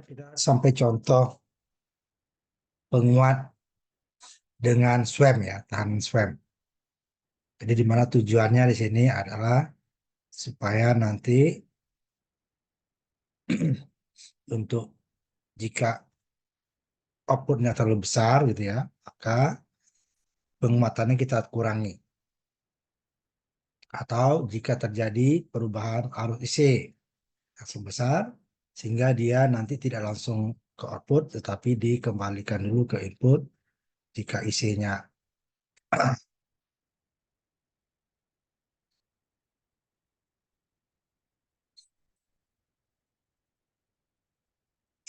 Kita sampai contoh penguat dengan swam ya, tahanan swam. Jadi di mana tujuannya di sini adalah supaya nanti untuk jika outputnya terlalu besar gitu ya, maka penguatannya kita kurangi. Atau jika terjadi perubahan arus IC yang besar, sehingga dia nanti tidak langsung ke output, tetapi dikembalikan dulu ke input jika IC-nya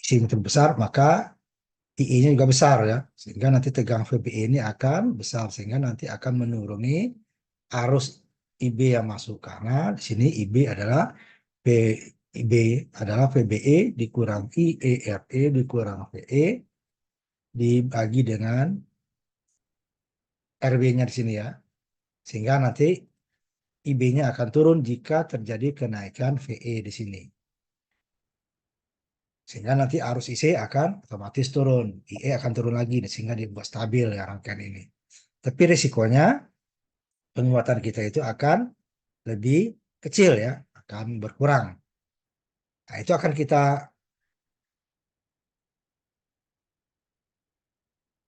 IC-nya besar, maka IE-nya juga besar ya, sehingga nanti tegangan VBE ini akan besar, sehingga nanti akan menuruni arus IB yang masuk, karena di sini IB adalah IB adalah VBE dikurang IERE dikurang VE dibagi dengan RW-nya di sini ya, sehingga nanti IB-nya akan turun jika terjadi kenaikan VE di sini. Sehingga nanti arus IC akan otomatis turun, IE akan turun lagi, sehingga dibuat stabil ya rangkaian ini. Tapi risikonya penguatan kita itu akan lebih kecil ya, akan berkurang. Nah, itu akan kita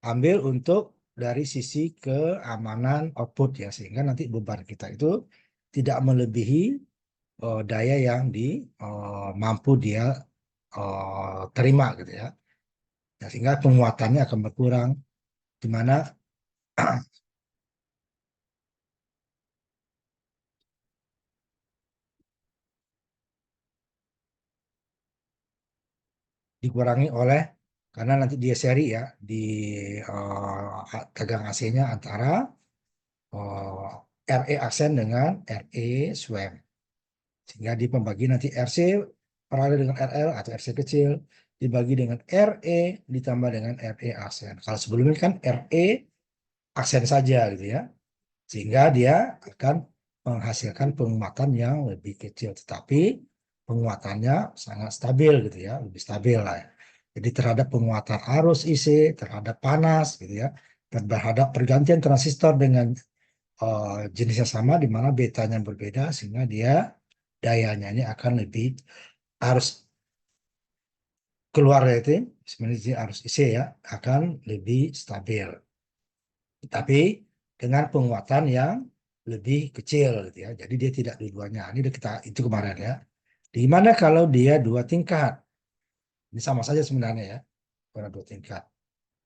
ambil untuk dari sisi keamanan output ya, sehingga nanti beban kita itu tidak melebihi daya yang mampu dia terima gitu ya. Nah, sehingga penguatannya akan berkurang, di mana dikurangi oleh, karena nanti dia seri ya di tegang AC-nya antara RE aksen dengan RE swam, sehingga di pembagi nanti RC paralel dengan RL atau RC kecil dibagi dengan RE ditambah dengan RE aksen. Kalau sebelumnya kan RE aksen saja gitu ya, sehingga dia akan menghasilkan penguatan yang lebih kecil, tetapi penguatannya sangat stabil gitu ya, lebih stabil lah ya. Jadi terhadap penguatan arus IC, terhadap panas gitu ya, dan terhadap pergantian transistor dengan jenisnya sama, di mana betanya berbeda, sehingga dia dayanya ini akan lebih, arus keluar itu sebenarnya arus IC ya akan lebih stabil, tapi dengan penguatan yang lebih kecil gitu ya. Jadi dia tidak dua-duanya. Ini udah kita itu kemarin ya. Di mana kalau dia dua tingkat, ini sama saja sebenarnya ya, karena dua tingkat.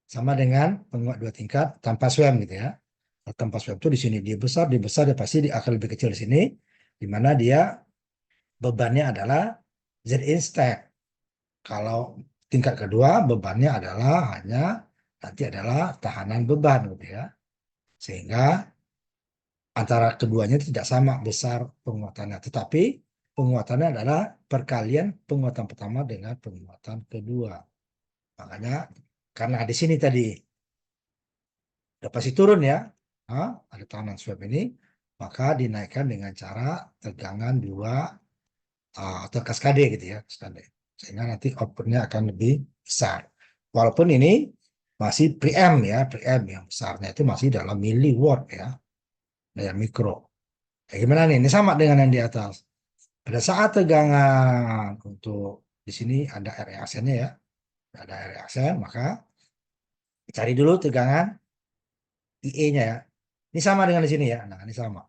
Sama dengan penguat dua tingkat tanpa swam gitu ya. Kalau tanpa swam itu di sini dia besar, dia pasti dia akan lebih kecil di sini, di mana dia bebannya adalah Z stack. Kalau tingkat kedua bebannya adalah hanya nanti adalah tahanan beban gitu ya. Sehingga antara keduanya tidak sama besar penguatannya, tetapi penguatannya adalah perkalian penguatan pertama dengan penguatan kedua. Makanya karena di sini tadi udah pasti turun ya, ada tekanan swab ini, maka dinaikkan dengan cara tegangan dua atau kaskade gitu ya, kaskade. Sehingga nanti outputnya akan lebih besar. Walaupun ini masih preamp ya, preamp yang besarnya itu masih dalam miliwatt ya, daya mikro. Ya, gimana nih? Ini sama dengan yang di atas. Pada saat tegangan untuk di sini ada RE aksennya ya, ada RE aksen, maka cari dulu tegangan IE-nya ya. Ini sama dengan di sini ya. Nah, ini sama.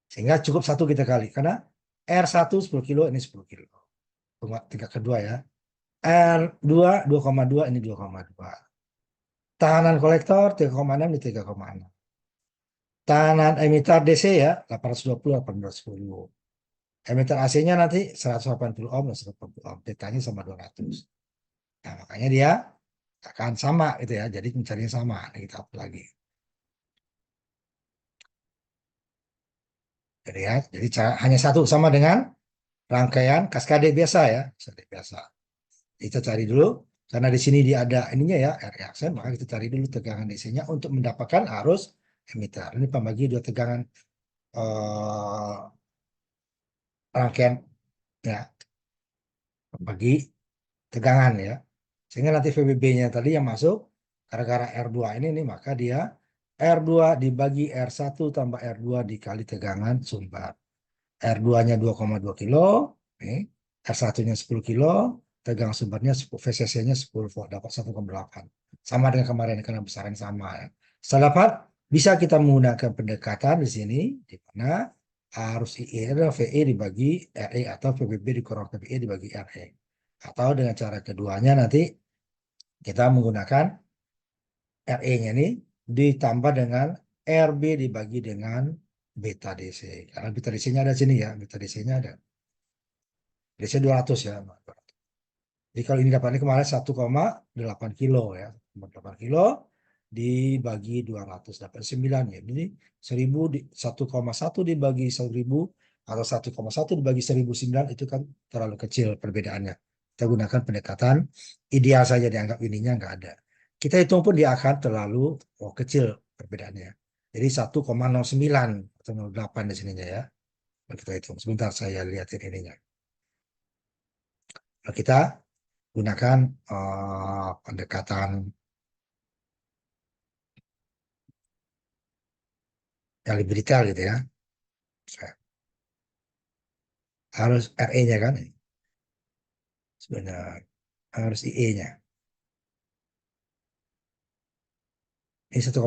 Sehingga cukup satu kita kali, karena R1 10 kilo, ini 10 kilo. Tingkat kedua ya. R2 2,2, ini 2,2. Tahanan kolektor 3,6, ini 3,6. Tahanan emitter DC ya 820 810. Emitter AC-nya nanti 180 ohm dan 180 ohm. Datanya sama 200. Nah, makanya dia akan sama gitu ya. Jadi mencari yang sama. Nah, kita upload lagi. Jadi ya, jadi hanya satu, sama dengan rangkaian kaskade biasa ya, kaskade biasa. Kita cari dulu, karena di sini dia ada ininya ya, RE aksen, maka kita cari dulu tegangan DC-nya untuk mendapatkan arus emitter. Ini pembagi dua tegangan rangkaian ya. bagi tegangan ya. Sehingga nanti VBB-nya tadi yang masuk, gara-gara R2 ini nih, maka dia R2 dibagi R1 tambah R2 dikali tegangan sumber. R2-nya 2,2 kilo, nih, R1-nya 10 kilo, tegangan sumbernya VCC-nya 10 volt, dapat 1,8. Sama dengan kemarin karena besaran sama ya. Setelah dapat, bisa kita menggunakan pendekatan di sini, di mana arus IE adalah VE dibagi RE atau VBB dikurang VBE dibagi RE. Atau dengan cara keduanya nanti kita menggunakan RE-nya ini ditambah dengan RB dibagi dengan beta DC. Karena beta DC-nya ada sini ya, beta DC-nya ada. DC 200 ya. Jadi kalau ini dapatnya kemarin 1,8 kilo ya. 1,8 kilo dibagi 200 dapat 9 ya. Jadi 1,1 dibagi 1000 atau 1,1 dibagi 1009 itu kan terlalu kecil perbedaannya. Kita gunakan pendekatan ideal saja, dianggap ininya nggak ada. Kita hitung pun dia akan terlalu kecil perbedaannya. Jadi 1,09 atau 0,8 di sininya ya. Kalau kita hitung. Sebentar saya lihatin ininya. Kalau kita gunakan pendekatan yang lebih detail gitu ya. Harus RE-nya kan sebenarnya harus IE-nya. Ini 1,1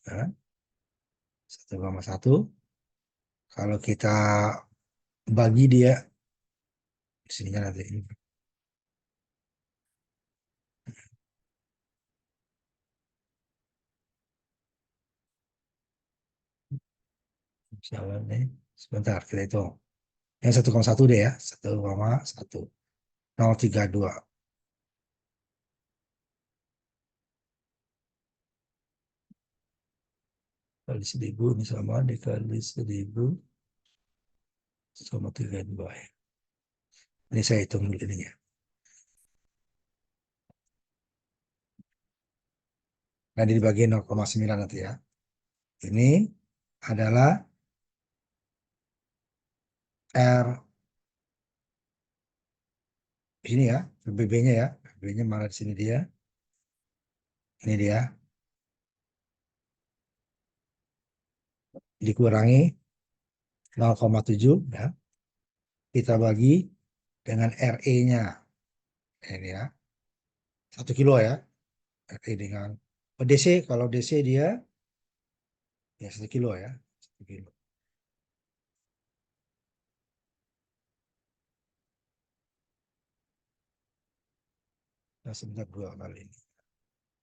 ya. 1,1 kalau kita bagi dia di sininya nanti ini misalnya nih sebentar kita hitung. Yang 1,1 deh ya. 1,1032 kali 1000 ini sama dikali 1000 sama 32 ya. Ini saya hitung dulu ininya. Nah, dibagi 0,9 nanti ya. Ini adalah R ini ya, BB-nya ya. BB-nya mana di sini dia. Ini dia. Dikurangi 0,7 ya. Kita bagi dengan RE-nya. Ini ya. 1 kilo ya. RE dengan DC, kalau DC dia ya 1 kilo ya. 1 kilo. Nah, sebentar 2 kali ini.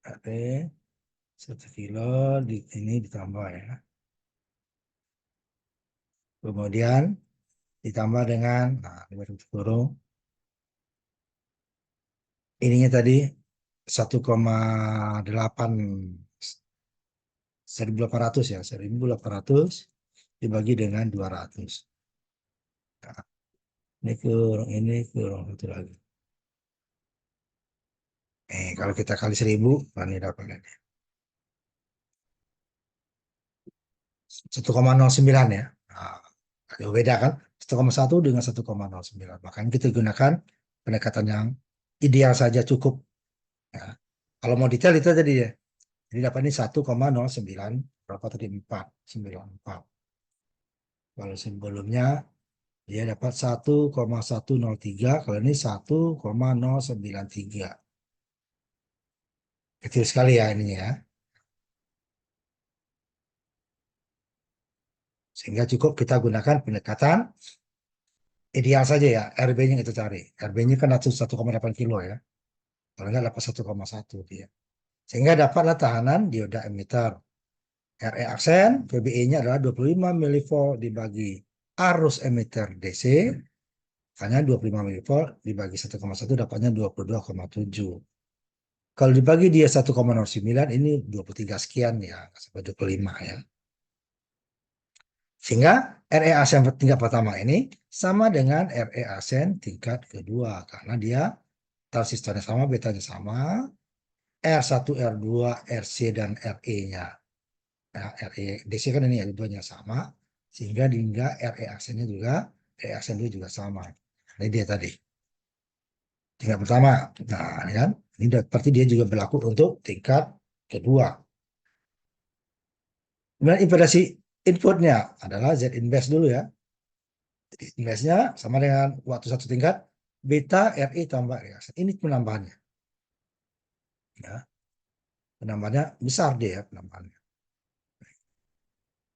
RE 1 kilo ini ditambah ya. Kemudian ditambah dengan nah, kurung ininya tadi 1,8 1.800 ya, 1.800 dibagi dengan 200. Nah, ini kurang satu lagi. Kalau kita kali 1000, nah ini dapatnya 1,09 ya. Nah, agak beda kan? 1,1 dengan 1,09. Makanya kita gunakan pendekatan yang ideal saja cukup. Ya. Kalau mau detail itu tadi ya. Jadi dapat ini 1,09 berapa tadi 494. Kalau sebelumnya dia dapat 1,103, kalau ini 1,093. Kecil sekali ya ininya ya. Sehingga cukup kita gunakan pendekatan ideal saja ya. RB-nya kita cari. RB-nya kan 1,8 kilo ya. Kalau nggak dapat 1,1 dia. Sehingga dapatlah tahanan dioda emitter. RE aksen, VBE-nya adalah 25 milivolt dibagi arus emitter DC. Hanya 25 milivolt dibagi 1,1 dapatnya 22,7. Kalau dibagi dia 1,09 ini 23 sekian ya, sampai 25 ya. Sehingga RE aksen tingkat pertama ini sama dengan RE aksen tingkat kedua karena dia transistornya sama, betanya sama, R1, R2, RC dan RE-nya. Nah, RE DC kan ini ya, duanya sama, sehingga RE aksennya juga, RE aksen 2 juga sama. Ini dia tadi. tingkat pertama. Nah, ini kan, ini berarti dia juga berlaku untuk tingkat kedua. Kemudian impedasi inputnya adalah Z inverse dulu ya. Jadi inverse-nya sama dengan waktu satu tingkat beta RI tambah reaksi. Ini penambahannya. Ya, penambahannya besar dia ya penambahannya.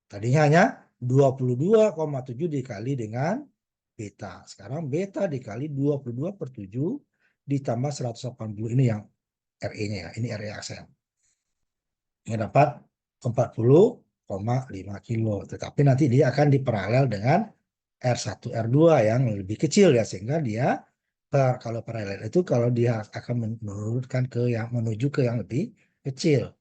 Tadinya hanya 22,7 dikali dengan beta. Sekarang beta dikali 22/7 ditambah 180. Ini yang RE-nya ya. Ini RE aksel. Yang dapat 40,5 kilo. Tetapi nanti dia akan diparalel dengan R1, R2 yang lebih kecil ya. Sehingga dia kalau paralel itu kalau dia akan menurunkan ke yang menuju ke yang lebih kecil.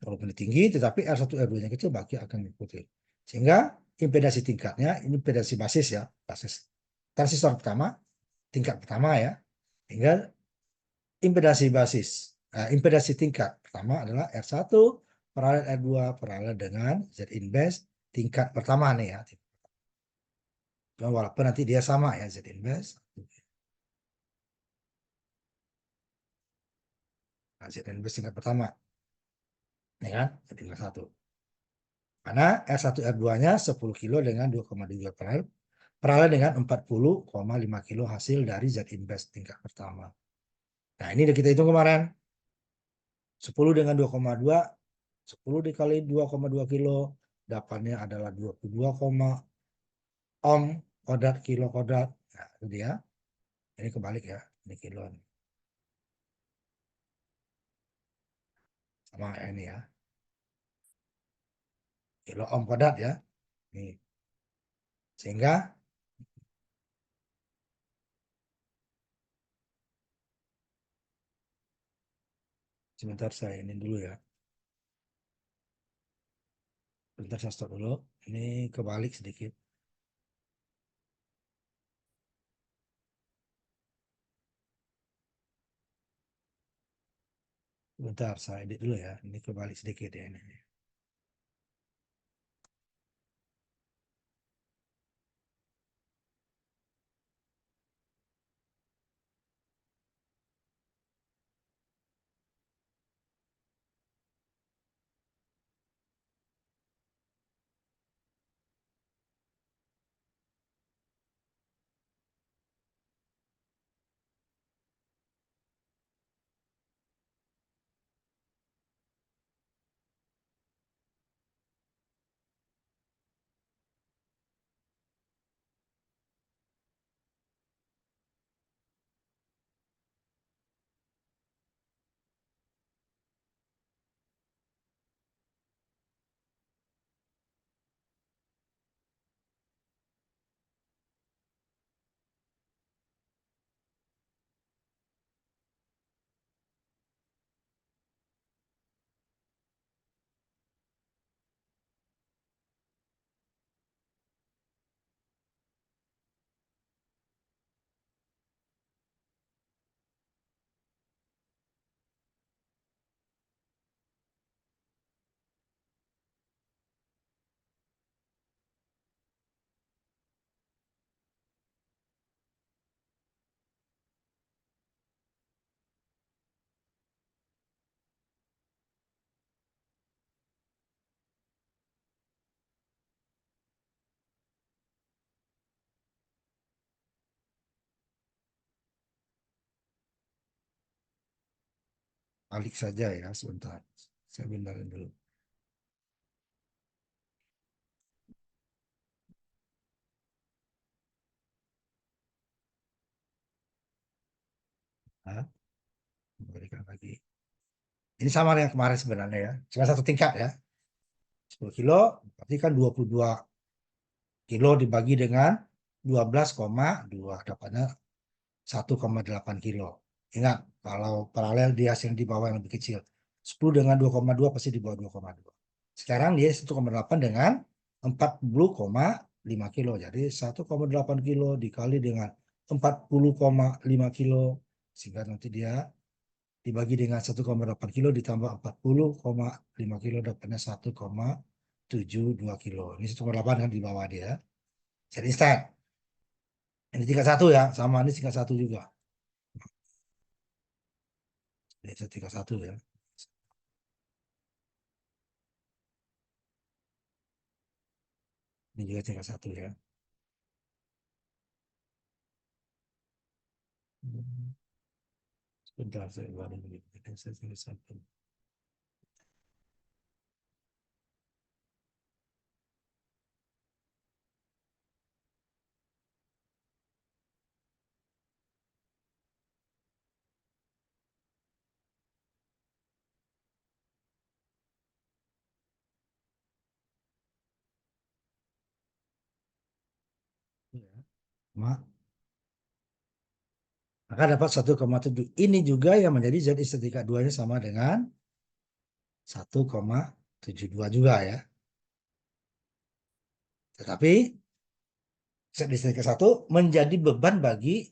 Walaupun tinggi, tetapi R1, R2-nya kecil, baki akan mengikuti. Sehingga impedasi tingkatnya, ini impedasi basis ya, basis transistor pertama, tingkat pertama ya. Hingga impedasi basis, impedasi tingkat pertama adalah R1 paralel R2 paralel dengan Z inverse tingkat pertama nih ya. Walaupun nanti dia sama ya Z inverse, Z inverse tingkat pertama, ya kan? Z inverse 1. Karena R1 R2-nya 10 kilo dengan 2,2 paralel dengan 40,5 kilo hasil dari Z inverse tingkat pertama. Nah, ini udah kita hitung kemarin. 10 dengan 2,2, 10 dikali 2,2 kilo, dapatnya adalah 22, ohm kodrat kilo kodrat. Nah, itu dia. Ini kebalik ya. Ini kilo. Sama ini ya. Kilo ohm kodrat ya. Ini. Sehingga sebentar saya ini dulu ya. Sebentar saya stop dulu. Ini kebalik sedikit. Sebentar saya edit dulu ya. Ini kebalik sedikit ya ini. Balik saja ya sebentar. Saya benerin dulu. Nah, berikan lagi. Ini sama dengan kemarin sebenarnya ya. Cuma satu tingkat ya. 10 kilo, berarti kan 22 kilo dibagi dengan 12,2. Dapatnya 1,8 kilo. Ingat, kalau paralel dia yang di bawah yang lebih kecil. 10 dengan 2,2 pasti di bawah 2,2. Sekarang dia 1,8 dengan 40,5 kilo. Jadi 1,8 kilo dikali dengan 40,5 kilo. Sehingga nanti dia dibagi dengan 1,8 kilo ditambah 40,5 kilo dapatnya 1,72 kilo. Ini 1,8 kan di bawah dia. Jadi instan. Ini tingkat satu ya, sama ini tingkat satu juga. Z tingkat 1 ya. Ini juga tingkat 1 ya. Sebentar, saya baru Z tingkat 1. Ya. Maka dapat 1,7. Ini juga yang menjadi Z tingkat 2-nya sama dengan 1,72 juga ya. Tetapi Z tingkat 1 menjadi beban bagi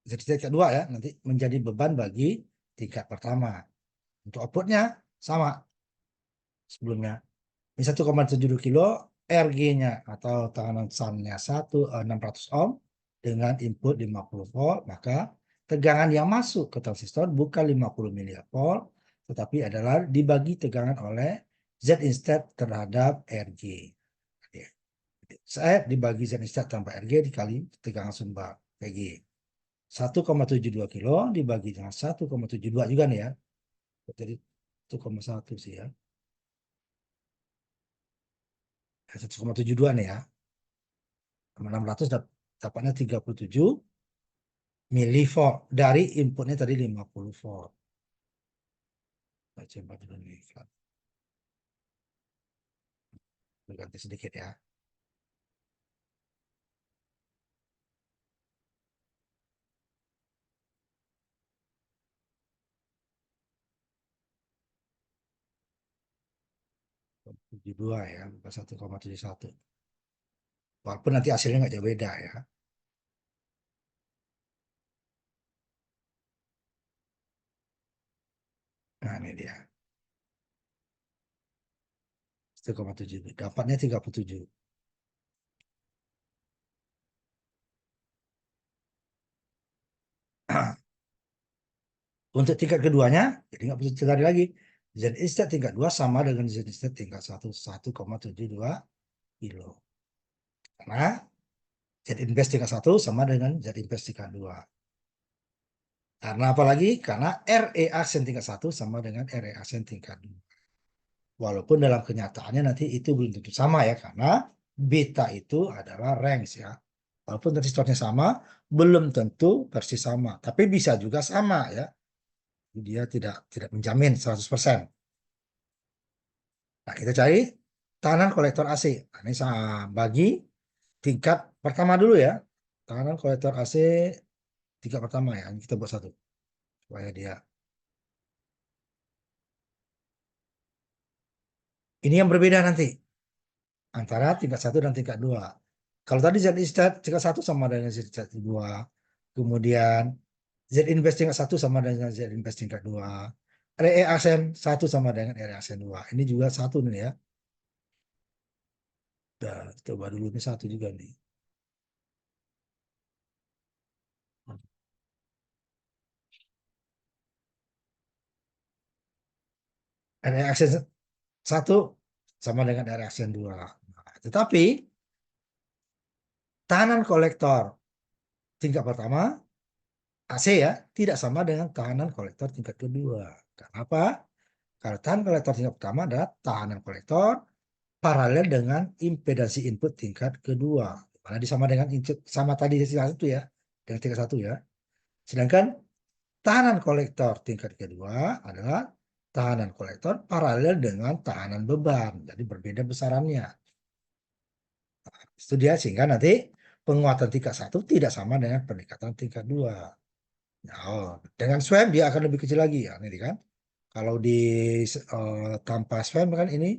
Z tingkat 2 ya. Nanti menjadi beban bagi tingkat pertama. Untuk outputnya sama sebelumnya. Ini 1,72 kilo, RG-nya atau tekanan SAN-nya 600 ohm dengan input 50 volt, maka tegangan yang masuk ke transistor bukan 50 miliampere, tetapi adalah dibagi tegangan oleh Z instead terhadap RG. Saya dibagi Z instead tanpa RG dikali tegangan sumber PG. 1,72 kilo dibagi dengan 1,72 juga nih ya. Jadi 1,1 sih ya. 1,72 nih ya. 600 dapatnya 37 milivolt dari inputnya tadi 50 volt. Saya coba dulu nih, ganti sedikit ya. Tujuh dua ya, bukan 1,71. Walaupun nanti hasilnya nggak jauh beda ya. Nah ini dia. 1,7. Dapatnya 37. Untuk tingkat keduanya, jadi nggak perlu cari lagi. Z instead tingkat 2 sama dengan Z instead tingkat 1, 1,72 kilo. Karena Z invest tingkat 1 sama dengan Z invest tingkat 2. Karena apalagi? Karena RE aksen tingkat 1 sama dengan RE aksen tingkat 2. Walaupun dalam kenyataannya nanti itu belum tentu sama ya, karena beta itu adalah range ya. Walaupun resistornya sama, belum tentu persis sama. Tapi bisa juga sama ya. Dia tidak menjamin 100%. Nah, kita cari tekanan kolektor AC. Nah, ini saya bagi tingkat pertama dulu ya. Tekanan kolektor AC tingkat pertama ya. Ini kita buat satu. Supaya dia. Ini yang berbeda nanti. Antara tingkat satu dan tingkat dua. Kalau tadi Z Instat tingkat satu sama dengan Z Instat dua, kemudian Z Invest tingkat satu sama dengan Z Invest tingkat dua, RE Aksen satu sama dengan RE Aksen dua. Ini juga satu nih ya. Udah, coba dulu ini satu juga nih. RE Aksen satu sama dengan RE Aksen dua. Nah, tetapi tahanan kolektor tingkat pertama AC ya tidak sama dengan tahanan kolektor tingkat kedua. Kenapa? Karena tahanan kolektor tingkat pertama adalah tahanan kolektor paralel dengan impedansi input tingkat kedua. Mana disama dengan sama tadi tingkat satu ya, dengan tingkat satu ya. Sedangkan tahanan kolektor tingkat kedua adalah tahanan kolektor paralel dengan tahanan beban. Jadi berbeda besarannya. Itu dia sehingga nanti penguatan tingkat satu tidak sama dengan pendekatan tingkat dua. Oh, dengan swam dia akan lebih kecil lagi ya, ini kan. Kalau di tanpa swam kan ini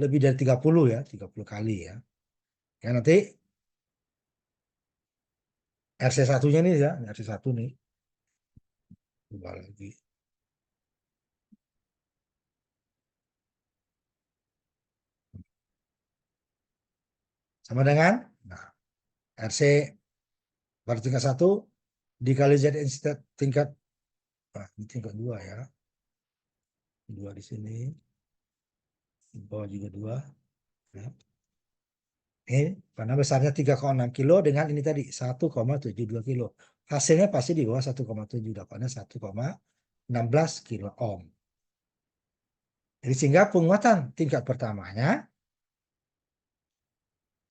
lebih dari 30 ya, 30 kali ya. Ya nanti RC satunya nih ya, RC satu nih. Coba lagi. Sama dengan nah, RC pada tingkat satu dikali Z tingkat Nah, ini tingkat 2 ya. 2 di sini. Di bawah juga 2. Ya. Ini karena besarnya 3,6 kilo dengan ini tadi 1,72 kilo. Hasilnya pasti di bawah 1,7, dapatnya 1,16 kilo ohm. Jadi sehingga penguatan tingkat pertamanya,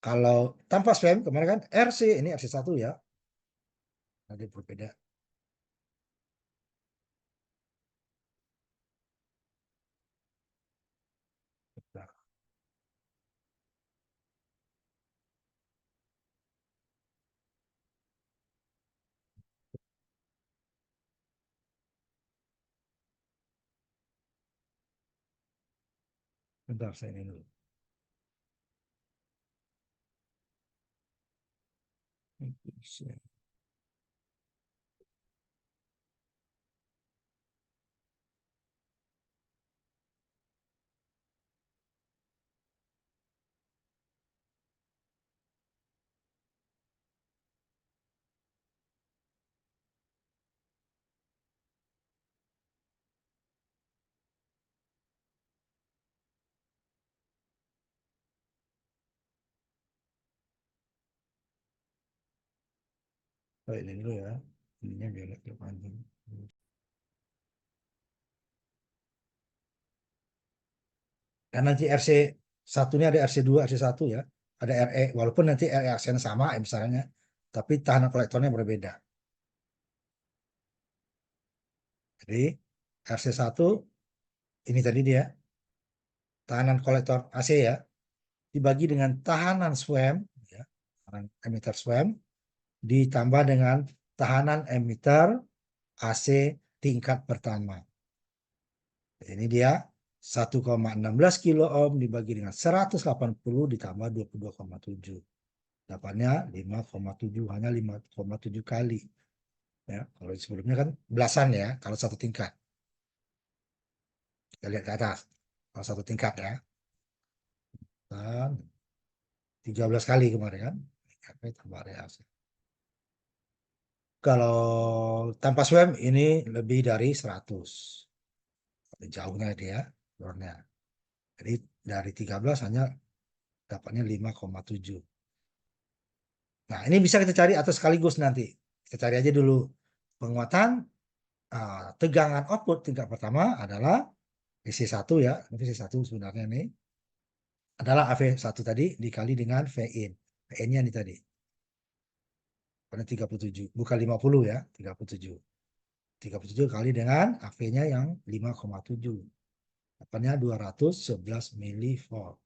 kalau tanpa SWM kemarin kan RC, ini RC1 ya. Nanti berbeda. Bentar, bentar saya ini dulu. Oh, ini dulu ya. Ininya biar lebih panjang. Karena nanti RC satunya ada RC2, RC1 ya. Ada RE, walaupun nanti RE aksennya sama ya misalnya, tapi tahanan kolektornya berbeda. Jadi RC1 ini tadi dia, tahanan kolektor AC ya, dibagi dengan tahanan SWAM, ya, tahanan emitter SWAM, ditambah dengan tahanan emitter AC tingkat pertama. Ini dia 1,16 kilo ohm dibagi dengan 180 ditambah 22,7. Dapatnya 5,7, hanya 5,7 kali. Ya, kalau sebelumnya kan belasan ya, kalau satu tingkat. Kita lihat ke atas. Kalau satu tingkat ya. Dan 13 kali kemarin kan. Tambah reaksi. Kalau tanpa swam ini lebih dari 100. Jauhnya dia, telurnya. Jadi dari 13 hanya dapatnya 5,7. Nah, ini bisa kita cari atau sekaligus nanti. Kita cari aja dulu penguatan tegangan output tingkat pertama adalah VC1 ya. Ini VC1 sebenarnya ini adalah AV1 tadi dikali dengan VIN. VIN-nya ini tadi. Karena 37, bukan 50 ya, 37. 37 kali dengan AV-nya yang 5,7. Dapatnya 211 milivolt.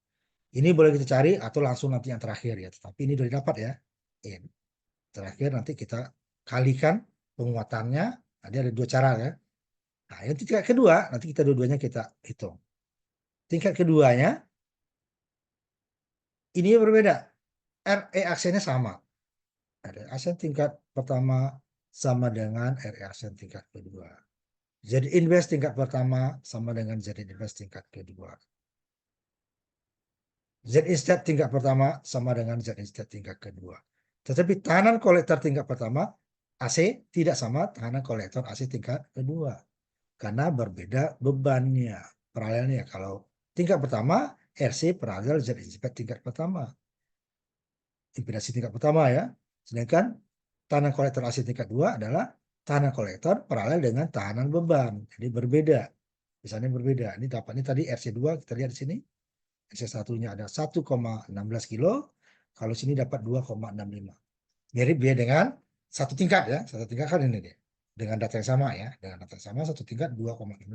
Ini boleh kita cari atau langsung nanti yang terakhir ya. Tetapi ini sudah dapat ya. In. Terakhir nanti kita kalikan penguatannya. Ada dua cara ya. Nah, yang tingkat kedua, nanti kita dua-duanya kita hitung. Tingkat keduanya, ini berbeda. RE aksennya sama. RE aksen tingkat pertama sama dengan RE aksen tingkat kedua. Z inverse tingkat pertama sama dengan Z inverse tingkat kedua. Z instead tingkat pertama sama dengan Z instead tingkat kedua. Tetapi tahanan kolektor tingkat pertama AC tidak sama tahanan kolektor AC tingkat kedua. Karena berbeda bebannya, paralelnya. Kalau tingkat pertama, RC paralel Z instead tingkat pertama. Impedasi tingkat pertama ya. Sedangkan tahanan kolektor AC tingkat 2 adalah tahanan kolektor paralel dengan tahanan beban. Jadi berbeda. Misalnya berbeda. Ini dapatnya tadi RC2 kita lihat di sini. RC1-nya ada 1,16 kilo. Kalau sini dapat 2,65. Mirip dia dengan satu tingkat ya. Satu tingkat kan ini dia. Dengan data yang sama ya. Dengan data yang sama satu tingkat 2,65.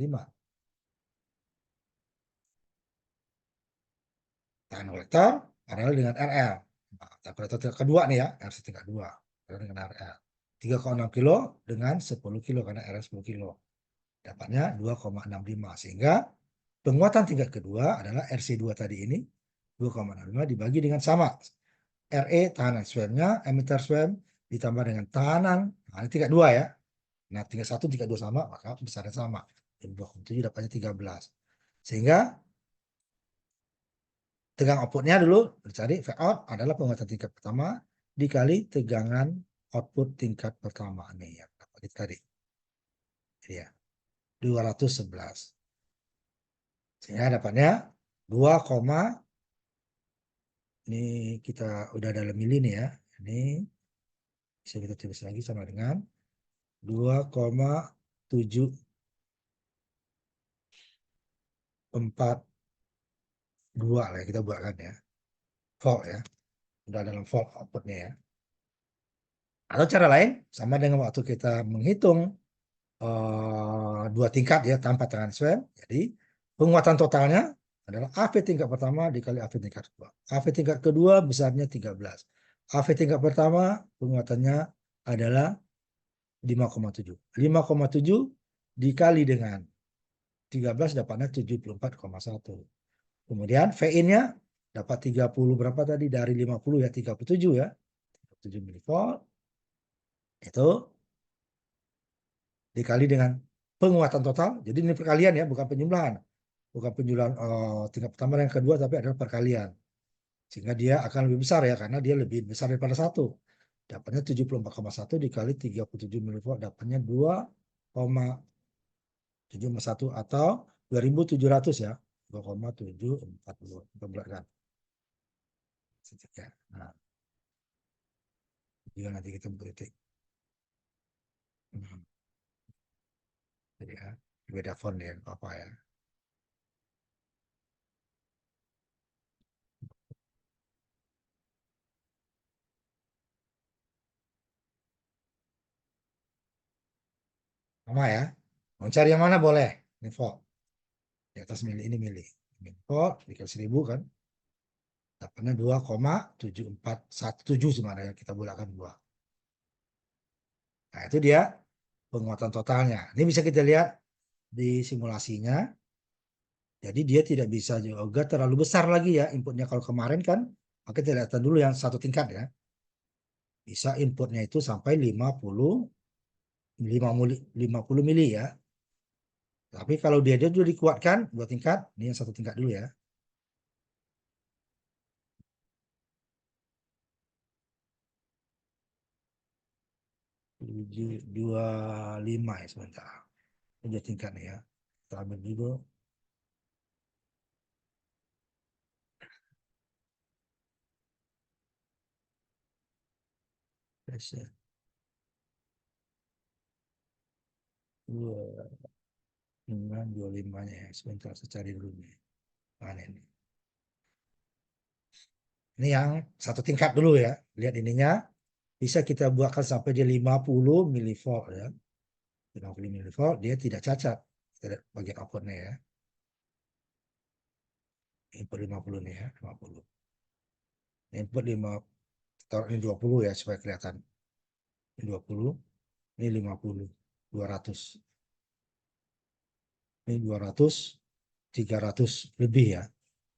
Tahanan kolektor paralel dengan RL. Nah, kolektor kedua nih ya. RC tingkat 2. Paralel dengan RL. 3,6 kilo dengan 10 kilo karena RL 10 kilo. Dapatnya 2,65 sehingga penguatan tingkat kedua adalah RC2 tadi ini 2,65 dibagi dengan sama RE tahanan swam-nya, emitter swam ditambah dengan tahanan, nah ini tingkat 2 ya. Nah, tingkat 1, tingkat 2 sama, maka besarnya sama. 2,7 dapatnya 13. Sehingga tegangan outputnya dulu dicari V out adalah penguatan tingkat pertama dikali tegangan output tingkat pertama nih ya. Tadi. Ya, 211. Sehingga dapatnya 2, ini kita udah dalam mili nih ya. Ini bisa kita tulis lagi sama dengan 2,742 lah kita buatkan ya. Volt ya. Udah dalam volt outputnya ya. Atau cara lain, sama dengan waktu kita menghitung dua tingkat ya tanpa tangan swab. Jadi penguatan totalnya adalah AV tingkat pertama dikali AV tingkat kedua. AV tingkat kedua besarnya 13. AV tingkat pertama penguatannya adalah 5,7. 5,7 dikali dengan 13 dapatnya 74,1. Kemudian VIN-nya dapat 30 berapa tadi dari 50 ya 37 ya. 7 milivolt itu dikali dengan penguatan total. Jadi ini perkalian ya, bukan penjumlahan. Bukan penjumlahan tingkat pertama dan yang kedua, tapi adalah perkalian. Sehingga dia akan lebih besar ya, karena dia lebih besar daripada 1. Dapatnya 74,1 dikali 37 milivolt, dapatnya 2,741 atau 2.700 ya. 2,740. Kita bulatkan. Nah, juga nanti kita beritik. Jadi ya, beda font ya, apa ya. Sama ya. Mau cari yang mana boleh. Ini volt. Di atas mili ini mili. Volt dikali 1000 kan. Dapatnya 2,7417 sebenarnya kita bulatkan 2. Nah, itu dia penguatan totalnya. Ini bisa kita lihat di simulasinya. Jadi dia tidak bisa juga terlalu besar lagi ya inputnya. Kalau kemarin kan, maka kita lihat dulu yang satu tingkat ya. Bisa inputnya itu sampai 50 mili ya. Tapi kalau dia dulu dikuatkan dua tingkat, ini yang satu tingkat dulu ya. 725 ya sebentar. Ini dua tingkat nih ya. Kita ambil dulu. Dua, 25 nya ya. Sebentar saya cari dulu nih. Mana ini? Ini yang satu tingkat dulu ya. Lihat ininya. Bisa kita buatkan sampai dia 50 milivolt ya. 50 milivolt dia tidak cacat. Kita lihat bagian outputnya ya. Input 50 nih ya. 50. Input 5. Taruh ini 20 ya supaya kelihatan. Ini 20. Ini 50. 200. Ini 200. 300 lebih ya.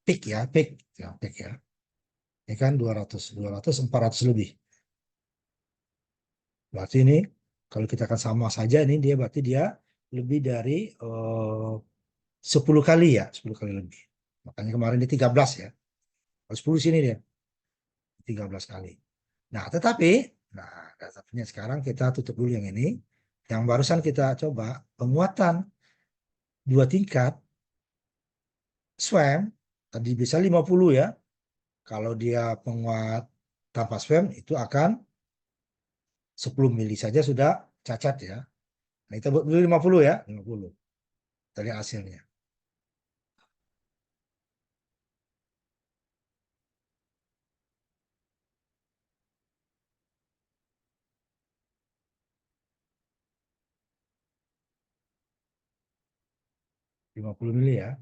Peak ya. Peak. Ya, peak ya. Ini kan 200. 200. 400 lebih. Berarti ini kalau kita akan sama saja ini dia berarti dia lebih dari 10 kali ya, 10 kali lebih. Makanya kemarin dia 13 ya. Kalau 10 sini dia 13 kali. Nah, tetapinya sekarang kita tutup dulu yang ini. Yang barusan kita coba penguatan dua tingkat SWAM tadi bisa 50 ya. Kalau dia penguat tanpa SWAM itu akan 10 mili saja sudah cacat ya. Nah, kita buat dulu 50 ya, 50. Kita lihat hasilnya. 50 mili ya.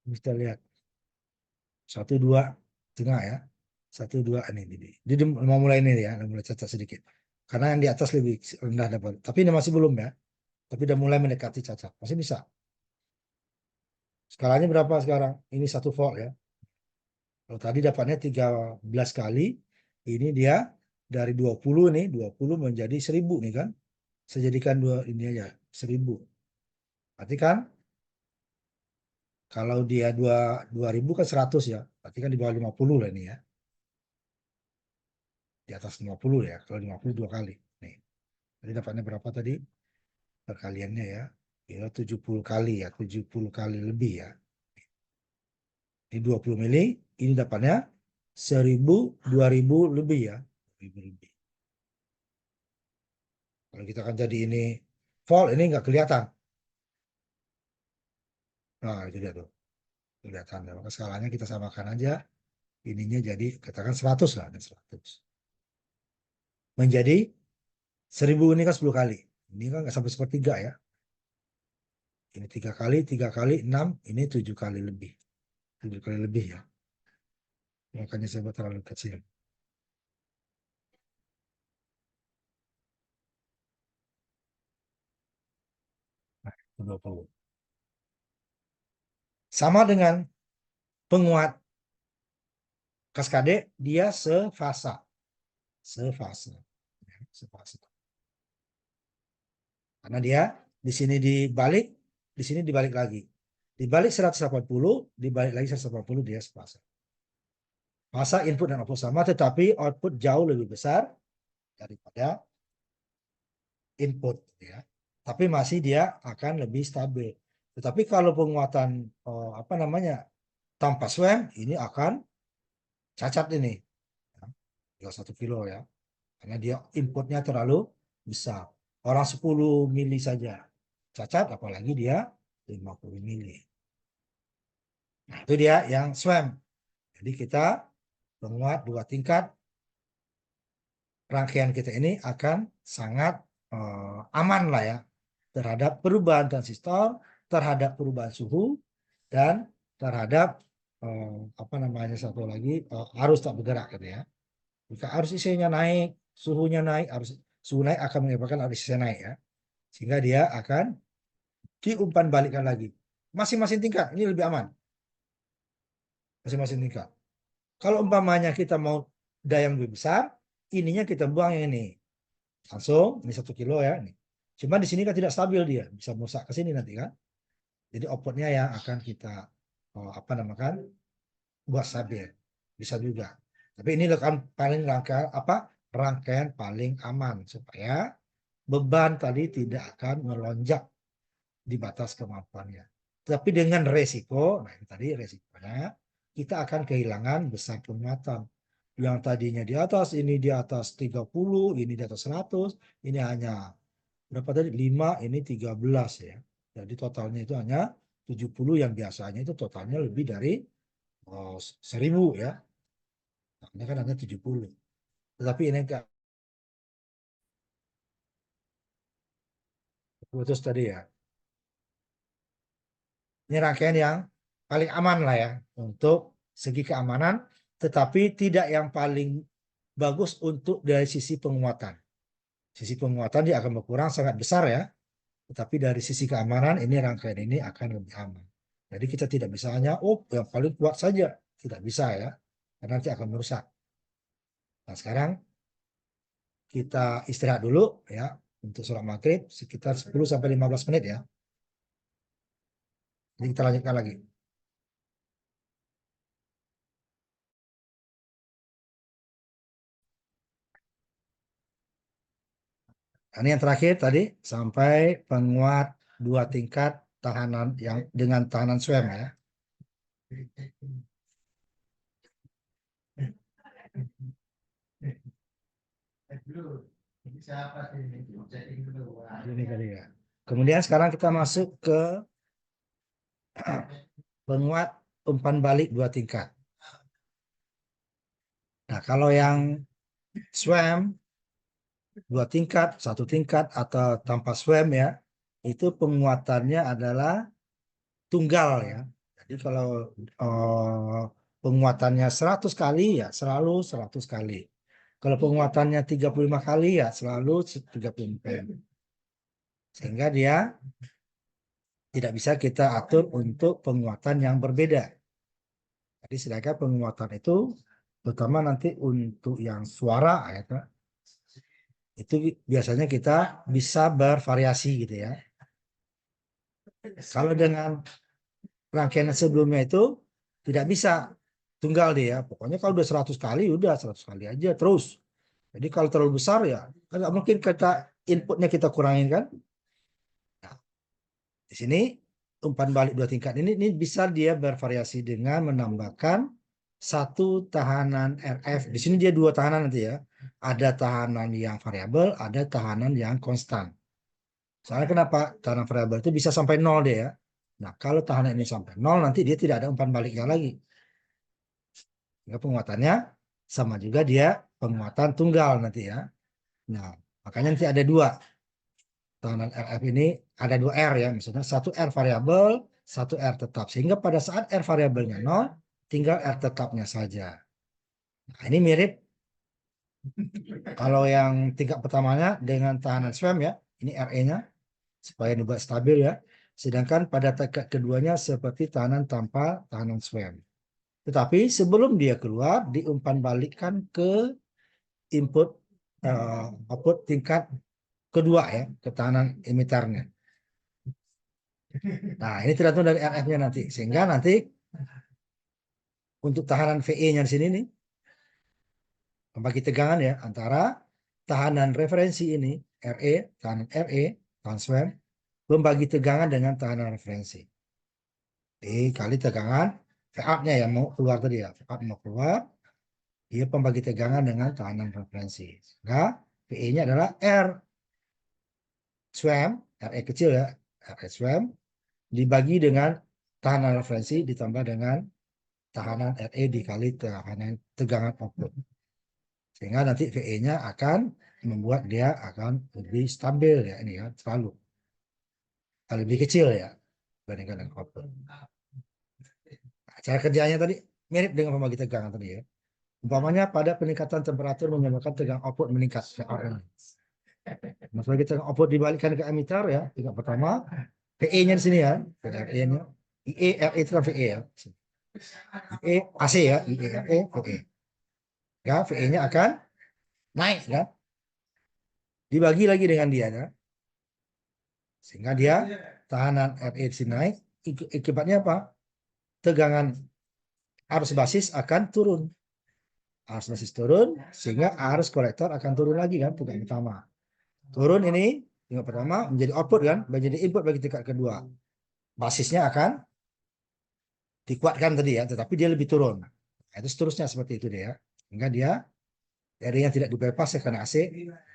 Kita lihat 1, 2 tengah ya. 1, 2 ini. Jadi mau mulai ini ya, mulai cacat sedikit. Karena yang di atas lebih rendah dapat. Tapi ini masih belum ya. Tapi udah mulai mendekati cacat. Masih bisa. Skalanya berapa sekarang? Ini 1 volt ya. Kalau tadi dapatnya 13 kali, ini dia dari 20 nih, 20 menjadi 1000 nih kan. Saya jadikan dua ini aja, 1000. Berarti kan Kalau dia 2000 kan 100 ya. Berarti kan di bawah 50 lah ini ya. Di atas 50 ya. Kalau 50 dua kali. Nih. Jadi dapatnya berapa tadi? Perkaliannya ya. Ya 70 kali ya. 70 kali lebih ya. Ini 20 mili. Ini dapatnya 1000, 2000 lebih ya. 1000 lebih. Kalau kita akan jadi ini volt, ini nggak kelihatan. Nah, itu dia tuh. Kelihatan. Ya. Maka skalanya kita samakan aja. Ininya jadi katakan 100 lah. 100. Menjadi 1000 ini kan 10 kali. Ini kan nggak sampai sepertiga ya. Ini 3 kali, 6. Ini 7 kali lebih. 7 kali lebih ya. Makanya saya buat terlalu kecil. Nah, 20. Sama dengan penguat kaskade, dia sefasa. Sefasa. Ya, sefasa. Karena dia di sini dibalik, di sini dibalik lagi. Dibalik 180, dibalik lagi 180, dia sefasa. Masa input dan output sama, tetapi output jauh lebih besar daripada input ya. Tapi masih dia akan lebih stabil. Tetapi kalau penguatan apa namanya tanpa swam ini akan cacat ini. Ya, 1 kilo ya. Karena dia inputnya terlalu besar. Orang 10 mili saja cacat, apalagi dia 50 mili. Nah, itu dia yang swam. Jadi kita penguat 2 tingkat, rangkaian kita ini akan sangat aman lah ya terhadap perubahan transistor, terhadap perubahan suhu, dan terhadap apa namanya satu lagi arus tak bergerak gitu ya. Jika arus isinya naik, suhunya naik, suhu naik akan menyebabkan arus isinya naik ya, sehingga dia akan diumpan balikkan lagi. Masing-masing tingkat ini lebih aman, masing-masing tingkat. Kalau umpamanya kita mau daya yang lebih besar, ininya kita buang yang ini. Langsung, ini 1 kilo ya. Nih. Cuma di sini kan tidak stabil dia, bisa merusak ke sini nanti kan. Jadi outputnya yang akan kita apa namakan buat stabil, bisa juga. Tapi ini kan paling rangkaian paling aman supaya beban tadi tidak akan melonjak di batas kemampuannya. Tapi dengan resiko, nah ini tadi resikonya kita akan kehilangan besar penguatan. Yang tadinya di atas, ini di atas 30, ini di atas 100, ini hanya berapa tadi? 5, ini 13 ya. Jadi totalnya itu hanya 70 yang biasanya itu totalnya lebih dari 1000 ya. Nah, ini kan hanya 70. Tetapi ini enggak putus tadi ya. Ini rangkaian yang paling aman lah ya untuk segi keamanan, tetapi tidak yang paling bagus untuk dari sisi penguatan. Sisi penguatan dia akan berkurang sangat besar ya, tetapi dari sisi keamanan ini rangkaian ini akan lebih aman. Jadi kita tidak bisa hanya yang paling kuat saja, tidak bisa ya, karena nanti akan merusak. Nah sekarang kita istirahat dulu ya untuk sholat maghrib sekitar 10 sampai 15 menit ya. Jadi kita lanjutkan lagi. Nah, ini yang terakhir tadi sampai penguat 2 tingkat tahanan yang dengan tahanan swam ya. Ini kali ya. Kemudian sekarang kita masuk ke penguat umpan balik 2 tingkat. Nah, kalau yang swam 2 tingkat, 1 tingkat atau tanpa swam ya, itu penguatannya adalah tunggal ya. Jadi kalau penguatannya 100 kali ya selalu 100 kali. Kalau penguatannya 35 kali ya selalu 35 kali. Sehingga dia tidak bisa kita atur untuk penguatan yang berbeda. Jadi sedangkan penguatan itu terutama nanti untuk yang suara ya, itu biasanya kita bisa bervariasi gitu ya. Kalau dengan rangkaian sebelumnya itu tidak bisa tunggal dia. Pokoknya kalau udah 100 kali, udah 100 kali aja terus. Jadi kalau terlalu besar ya, nggak mungkin kita inputnya kita kurangin kan. Nah, di sini umpan balik dua tingkat ini bisa dia bervariasi dengan menambahkan satu tahanan RF. Di sini dia dua tahanan nanti ya. Ada tahanan yang variabel, ada tahanan yang konstan. Soalnya kenapa? Tahanan variabel itu bisa sampai nol dia ya. Nah, kalau tahanan ini sampai nol, nanti dia tidak ada umpan baliknya lagi. Sehingga penguatannya sama juga dia penguatan tunggal nanti ya. Nah, makanya nanti ada dua. Tahanan RF ini ada dua R ya. Misalnya satu R variabel, satu R tetap. Sehingga pada saat R variabelnya nol, tinggal R tetapnya saja. Nah, ini mirip kalau yang tingkat pertamanya dengan tahanan SWAM ya. Ini RE-nya supaya dibuat stabil ya. Sedangkan pada tingkat keduanya seperti tahanan tanpa tahanan SWAM. Tetapi sebelum dia keluar, diumpan balikkan ke input output tingkat kedua ya, ketahanan emiternya. Nah, ini tergantung dari RF-nya nanti. Sehingga nanti untuk tahanan VE-nya di sini nih, membagi tegangan ya antara tahanan referensi ini, RE, tahanan SWAM, membagi tegangan dengan tahanan referensi. Kali tegangan VA-nya yang mau keluar tadi ya, VA mau keluar, dia pembagi tegangan dengan tahanan referensi. Sehingga VE-nya adalah R SWAM, RE kecil ya, RE SWAM, dibagi dengan tahanan referensi ditambah dengan tahanan RE dikali tahanan tegangan output. Sehingga nanti VE-nya akan membuat dia akan lebih stabil ya ini ya, selalu lebih kecil ya dibandingkan dengan output. Nah, cara kerjanya tadi mirip dengan pembagi tegangan tadi ya. Umpamanya pada peningkatan temperatur menyebabkan tegangan output meningkat. Maksudnya kita output dibalikkan ke emitter ya. Tingkat pertama, VE-nya di sini ya. VE-nya. IE, RE itu kan VE ya. IE, AC ya. IE, RE, VE. Ya, VE-nya akan naik ya. Dibagi lagi dengan dia ya. Sehingga dia tahanan RE di sini naik. Akibatnya apa? Tegangan arus basis akan turun. Arus basis turun, sehingga arus kolektor akan turun lagi kan, tingkat pertama. Turun ini, tingkat pertama menjadi output kan, menjadi input bagi tingkat kedua. Basisnya akan dikuatkan tadi ya, tetapi dia lebih turun. Nah, itu seterusnya seperti itu dia. Hingga dia dari yang tidak dibypass ya karena AC,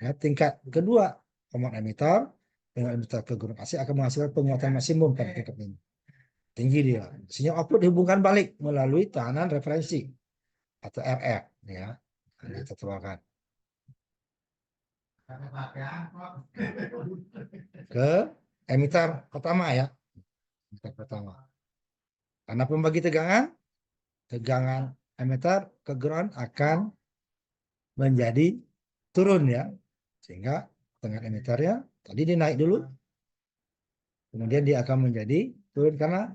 ya, tingkat kedua common emitter dengan emitter ke gurun AC akan menghasilkan penguatan maksimum pada tingkat ini. Tinggi dia. Sehingga output dihubungkan balik melalui tahanan referensi atau RF ya. Kita keluarkan ke emitter pertama ya. Emitter pertama. Karena pembagi tegangan emitter ke ground akan menjadi turun ya. Sehingga tegangan emitternya tadi dia naik dulu. Kemudian dia akan menjadi turun karena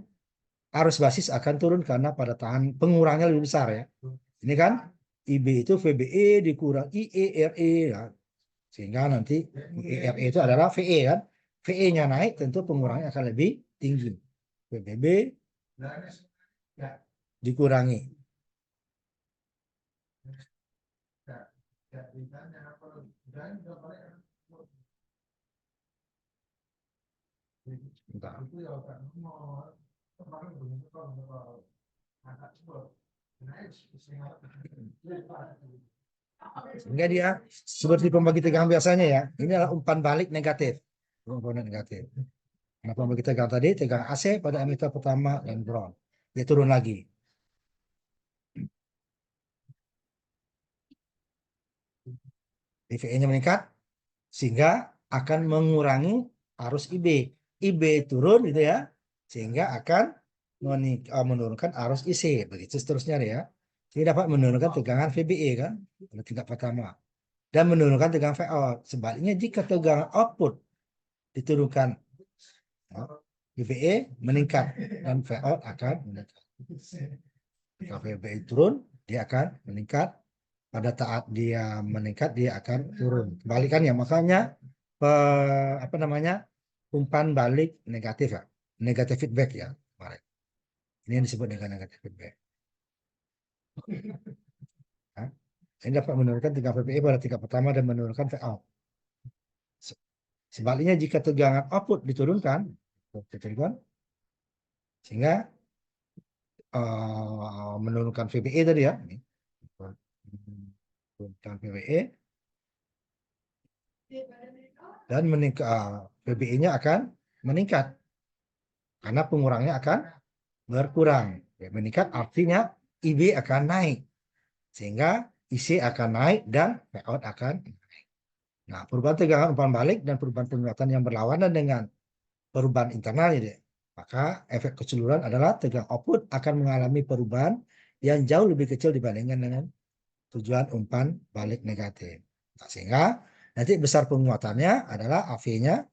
arus basis akan turun karena pada tahan pengurangnya lebih besar ya. Ini kan IB itu VBE dikurang IE RE ya. Sehingga nanti IE RE itu adalah VE kan. VE-nya naik tentu pengurangnya akan lebih tinggi. VBB dikurangi. Bentar. Sehingga dia seperti pembagi tegangan biasanya ya. Ini adalah umpan balik negatif. Komponen negatif. Nah, pembagi tegangan tadi tegangan AC pada emitter pertama dan ground. Dia turun lagi. VE-nya meningkat sehingga akan mengurangi arus IB. IB turun gitu ya. Sehingga akan menurunkan arus IC. Begitu seterusnya ya. Ini dapat menurunkan tegangan VBE kan pada tingkat pertama. Dan menurunkan tegangan VO. Sebaliknya jika tegangan output diturunkan, VBE meningkat dan VO akan meningkat. Jika VBE turun, dia akan meningkat. Pada saat dia meningkat, dia akan turun. Kebalikannya, makanya umpan balik negatif ya, negatif feedback ya. Ini yang disebut dengan negatif feedback. Nah, ini dapat menurunkan tegangan VBE pada tingkat pertama dan menurunkan Vout. Sebaliknya jika tegangan output diturunkan, sehingga menurunkan VBE tadi ya, menurunkan VBE dan VBE-nya akan meningkat karena pengurangnya akan berkurang. Ya, meningkat artinya IB akan naik sehingga IC akan naik dan Vout akan naik. Nah, perubahan tegangan umpan balik dan perubahan penguatan yang berlawanan dengan perubahan internal ini, maka efek keseluruhan adalah tegangan output akan mengalami perubahan yang jauh lebih kecil dibandingkan dengan tujuan umpan balik negatif. Nah, sehingga nanti besar penguatannya adalah AV-nya,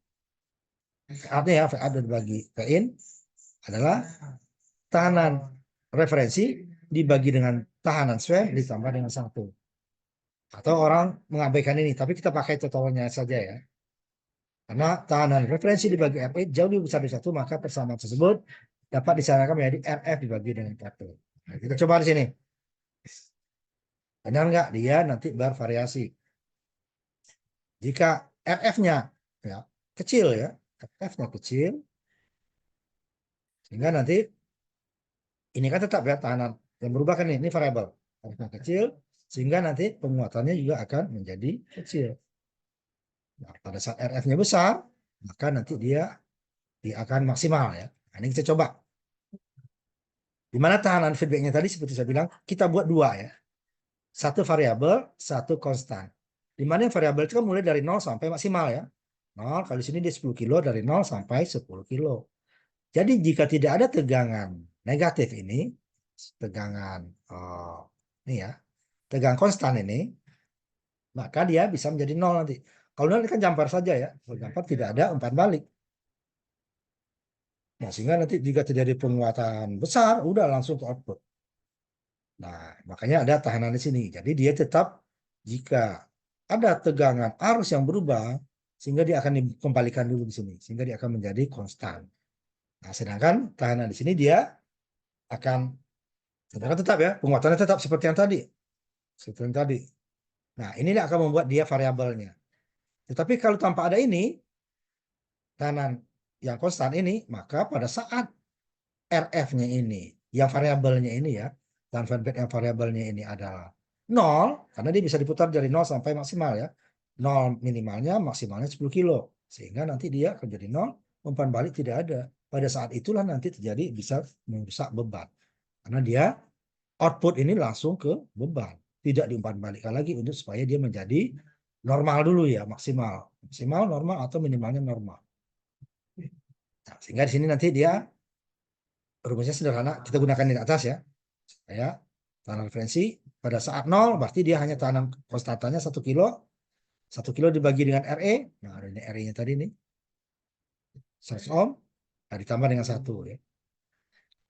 artinya ya, VA dibagi VIN adalah tahanan referensi dibagi dengan tahanan swing ditambah dengan 1. Atau orang mengabaikan ini, tapi kita pakai totalnya saja ya. Karena tahanan referensi dibagi RE jauh lebih besar dari 1, maka persamaan tersebut dapat disamakan menjadi RF dibagi dengan 1. Nah, kita coba di sini. Benar nggak? Dia nanti bervariasi. Jika RF-nya ya, kecil ya, RF-nya kecil, sehingga nanti ini kan tetap ya tahanan yang berubah kan ini variabel. RF-nya kecil, sehingga nanti penguatannya juga akan menjadi kecil. Nah, pada saat RF-nya besar, maka nanti dia akan maksimal ya. Nah, ini kita coba. Di mana tahanan feedbacknya tadi seperti saya bilang, kita buat 2 ya. Satu variabel, satu konstan. Di mana yang variabel itu kan mulai dari 0 sampai maksimal ya. 0, kalau di sini dia 10 kilo, dari 0 sampai 10 kilo. Jadi jika tidak ada tegangan negatif ini, tegangan ini ya, tegangan konstan ini, maka dia bisa menjadi 0 nanti. Kalau 0 ini kan jumper saja ya. Kalau jumper tidak ada umpan balik. Nah, sehingga nanti jika terjadi penguatan besar, udah langsung ke output. Nah, makanya ada tahanan di sini. Jadi dia tetap jika ada tegangan arus yang berubah, sehingga dia akan dikembalikan dulu di sini, sehingga dia akan menjadi konstan. Nah, sedangkan tahanan di sini dia akan tetap ya, penguatannya tetap seperti yang tadi. Seperti yang tadi. Nah, inilah akan membuat dia variabelnya. Tetapi kalau tanpa ada ini, tahanan yang konstan ini, maka pada saat RF-nya ini, yang variabelnya ini ya, dan feedback yang variabelnya ini adalah 0, karena dia bisa diputar dari 0 sampai maksimal ya. 0 minimalnya, maksimalnya 10 kilo. Sehingga nanti dia akan jadi 0, umpan balik tidak ada. Pada saat itulah nanti terjadi bisa merusak beban. Karena dia output ini langsung ke beban. Tidak diumpan balikkan lagi untuk supaya dia menjadi normal dulu ya, maksimal. Maksimal, normal, atau minimalnya normal. Nah, sehingga di sini nanti dia rumusnya sederhana, kita gunakan di atas ya. Supaya tahanan referensi pada saat 0 berarti dia hanya tahanan konstantanya 1 kilo. 1 kilo dibagi dengan RE. Nah, ini RE-nya tadi nih. 100 ohm. Nah, ditambah dengan 1 ya.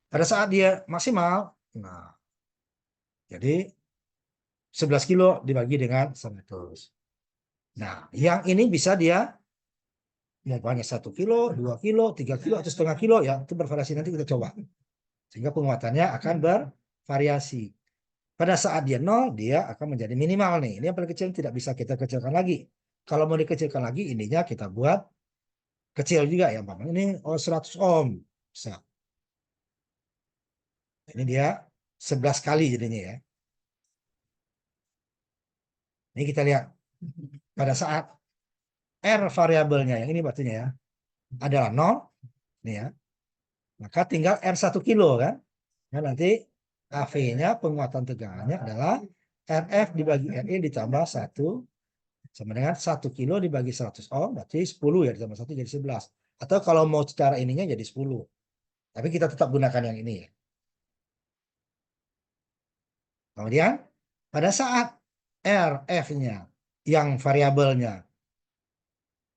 Pada saat dia maksimal, nah jadi 11 kilo dibagi dengan 100. Nah, yang ini bisa dia mau banyak 1 kilo, 2 kilo, 3 kilo, atau setengah kilo ya. Itu bervariasi, nanti kita coba. Sehingga penguatannya akan bervariasi. Pada saat dia 0, dia akan menjadi minimal nih. Ini yang paling kecil tidak bisa kita kecilkan lagi. Kalau mau dikecilkan lagi, ininya kita buat kecil juga ya. Ini 100 ohm. Bisa. Ini dia 11 kali jadinya ya. Ini kita lihat. Pada saat R variabelnya, yang ini batunya ya, adalah 0. Nih ya. Maka tinggal R 1 kilo kan. Nah, nanti AV-nya, penguatan tegangannya adalah RF dibagi RE ditambah 1 sama dengan 1 kilo dibagi 100 ohm, berarti 10 ya, ditambah 1 jadi 11. Atau kalau mau secara ininya jadi 10. Tapi kita tetap gunakan yang ini ya. Kemudian pada saat RF-nya yang variabelnya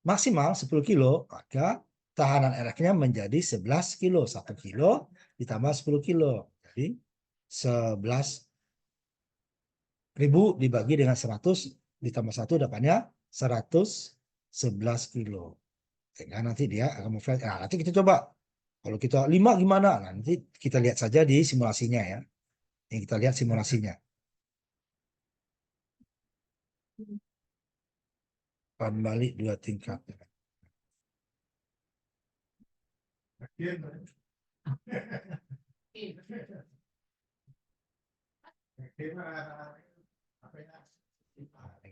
maksimal 10 kilo, maka tahanan RF-nya menjadi 11 kilo. 1 kilo ditambah 10 kilo. Jadi 11.000 dibagi dengan 100 ditambah 1 dapatnya 111 kilo. Sehingga nanti dia akan nah, nanti kita coba Kalau kita 5 gimana? Nah, nanti kita lihat saja di simulasinya ya. Yang kita lihat simulasinya. Balik 2 tingkat. Nah,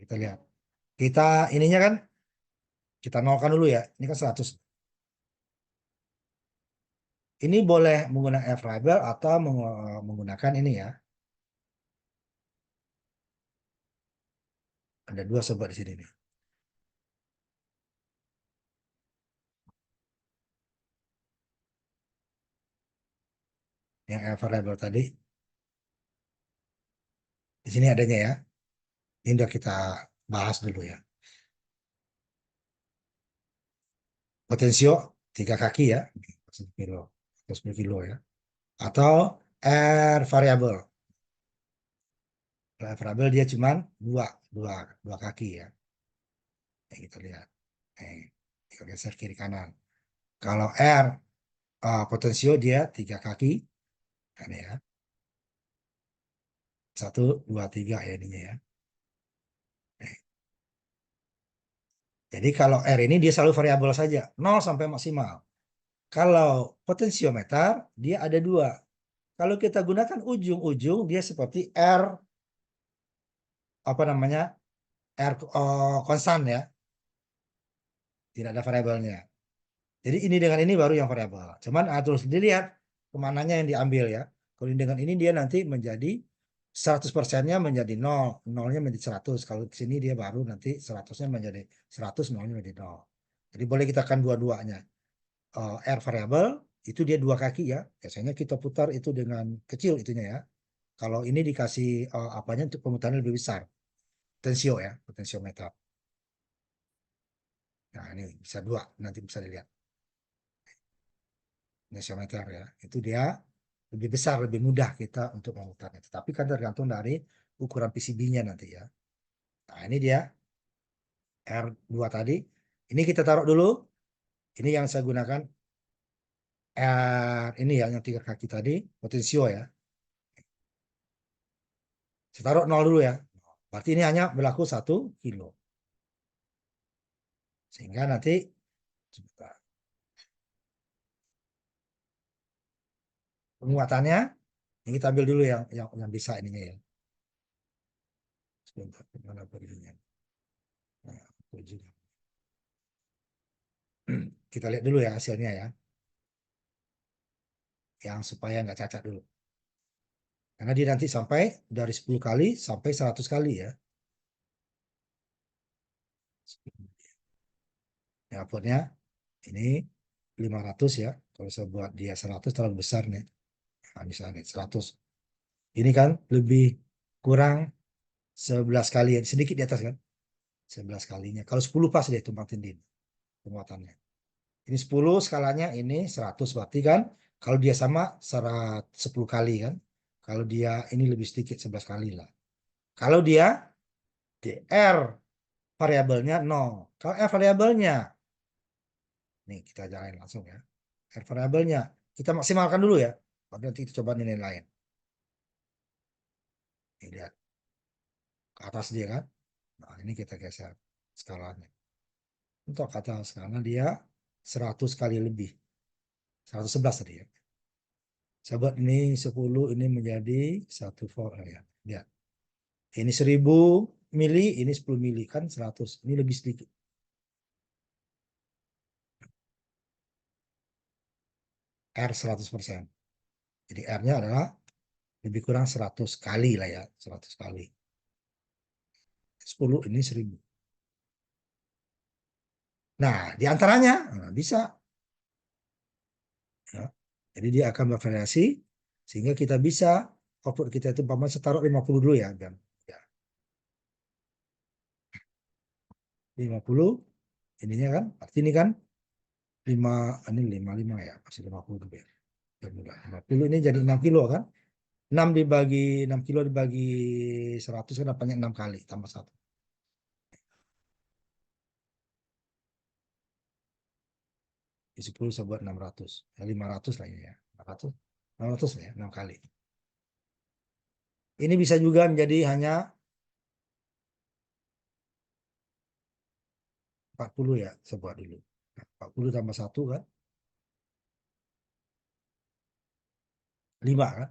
kita lihat. Kita ininya kan kita nolkan dulu ya. Ini kan 100. Ini boleh menggunakan air variable atau menggunakan ini ya. Ada 2 sobat di sini nih. Yang air variable tadi. Di sini adanya ya. Ini udah kita bahas dulu ya. Potensio 3 kaki ya. 10 kilo. Atau 10 kilo ya. Atau air variable. Air variable dia cuma dua, dua kaki ya. Kita lihat. Kita geser kiri kanan. Kalau air potensio dia 3 kaki. Kan ya. 1, 2, 3 ya ininya ya. Jadi kalau R ini dia selalu variabel saja, 0 sampai maksimal. Kalau potensiometer dia ada 2. Kalau kita gunakan ujung-ujung dia seperti R apa namanya? R konstan ya, tidak ada variabelnya. Jadi ini dengan ini baru yang variabel. Cuman terus dilihat kemananya yang diambil ya. Kalau dengan ini dia nanti menjadi 100%-nya menjadi 0, 0-nya menjadi 100. Kalau di sini dia baru nanti 100-nya menjadi 100, 0-nya menjadi 0. Jadi boleh kita akan dua-duanya. R variabel itu dia 2 kaki ya. Biasanya kita putar itu dengan kecil itunya ya. Kalau ini dikasih apanya untuk pemutaran lebih besar. Potensio ya, potensiometer. Nah, ini bisa 2 nanti bisa dilihat. Potensiometer ya. Itu dia lebih besar, lebih mudah kita untuk memutarnya. Tapi kan tergantung dari ukuran PCB-nya nanti ya. Nah, ini dia R2 tadi. Ini kita taruh dulu. Ini yang saya gunakan ini ya yang 3 kaki tadi, potensio ya. Saya taruh 0 dulu ya. Berarti ini hanya berlaku 1 kilo. Sehingga nanti sebentar, penguatannya ini kita ambil dulu yang bisa ininya ya. Sebentar, mana perginya? Nah, juga. Kita lihat dulu ya hasilnya ya. Yang supaya nggak cacat dulu. Karena dia nanti sampai dari 10 kali sampai 100 kali ya. Ya, outputnya ini 500 ya. Kalau saya buat dia 100 terlalu besar nih. Nah, misalnya 100. Ini kan lebih kurang 11 kali, sedikit di atas kan. 11 kalinya. Kalau 10 pas dia tumpahin din penguatannya. Ini 10 skalanya ini 100 berarti kan. Kalau dia sama 10 kali kan. Kalau dia ini lebih sedikit 11 kali lah. Kalau dia di R variabelnya 0. Kalau R variabelnya nih kita jalanin langsung ya. R variabelnya kita maksimalkan dulu ya. Nanti kita coba nilai lain. Nih, lihat ke atas dia kan. Nah, ini kita geser skalanya. Untuk kata skala dia 100 kali lebih. 111 tadi ya. Saya buat ini 10, ini menjadi 1 volt ya. Lihat. Ini 1000 mili, ini 10 mili kan 100. Ini lebih sedikit. R 100%. Jadi R-nya adalah lebih kurang 100 kali lah ya, 100 kali. 10 ini 1000. Nah, di antaranya bisa ya. Jadi dia akan bervariasi sehingga kita bisa output kita itu umpamanya saya taruh 50 dulu ya, dan ya 50 ininya kan, arti ini kan 5 ini 55 ya, masih 50 dulu ya. 50 ini jadi 6 kilo kan. 6 kilo dibagi 100 kan dapatnya 6 kali tambah 1. Nah, Di 10 saya buat 600. Ya, 500 lah ini ya. 600. 600 ya, 6 kali. Ini bisa juga menjadi hanya 40 ya, saya buat dulu. Nah, 40 tambah 1 kan, 5 kan.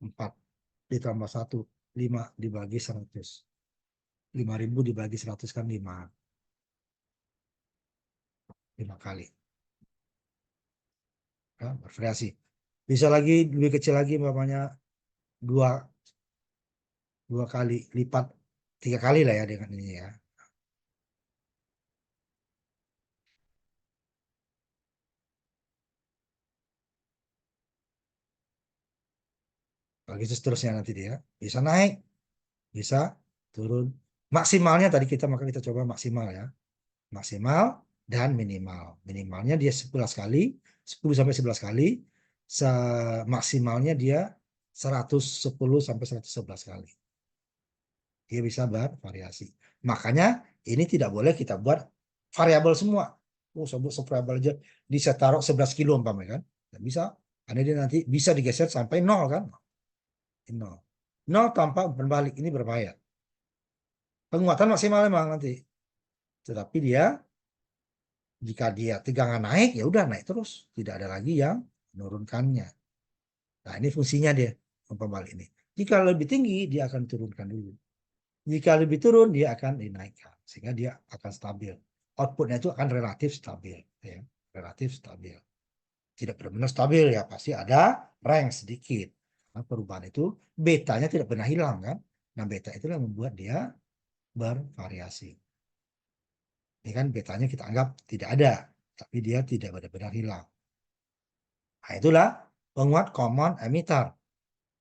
4 ditambah 1, 5 dibagi 100. 5.000 dibagi 100 kan 5 kali. Ya, bervariasi. Bisa lagi lebih kecil lagi, umpamanya 2 kali lipat, 3 kali lah ya dengan ini ya. Begitu seterusnya nanti dia bisa naik, bisa turun. Maksimalnya tadi maka kita coba maksimal ya. Maksimal dan minimal. Minimalnya dia 11 kali, 10 sampai 11 kali. Maksimalnya dia 110 sampai 111 kali. Dia bisa bervariasi. Makanya ini tidak boleh kita buat variabel semua. Oh, sebut variabel aja bisa taruh 11 kilo umpamanya kan. Dan bisa, karena dia nanti bisa digeser sampai 0 kan. 0. 0 tanpa berbalik, ini berbahaya. Penguatan maksimal memang nanti. Tetapi dia, jika dia tegangan naik, ya udah naik terus. Tidak ada lagi yang menurunkannya. Nah, ini fungsinya dia, pembalik ini. Jika lebih tinggi, dia akan turunkan dulu. Jika lebih turun, dia akan dinaikkan. Sehingga dia akan stabil. Outputnya itu akan relatif stabil. Ya. Relatif stabil. Tidak benar-benar stabil ya, pasti ada range sedikit. Nah, perubahan itu, betanya tidak pernah hilang kan. Nah, beta itu yang membuat dia bervariasi. Ini kan betanya kita anggap tidak ada, tapi dia tidak benar-benar hilang. Nah, itulah penguat common emitter.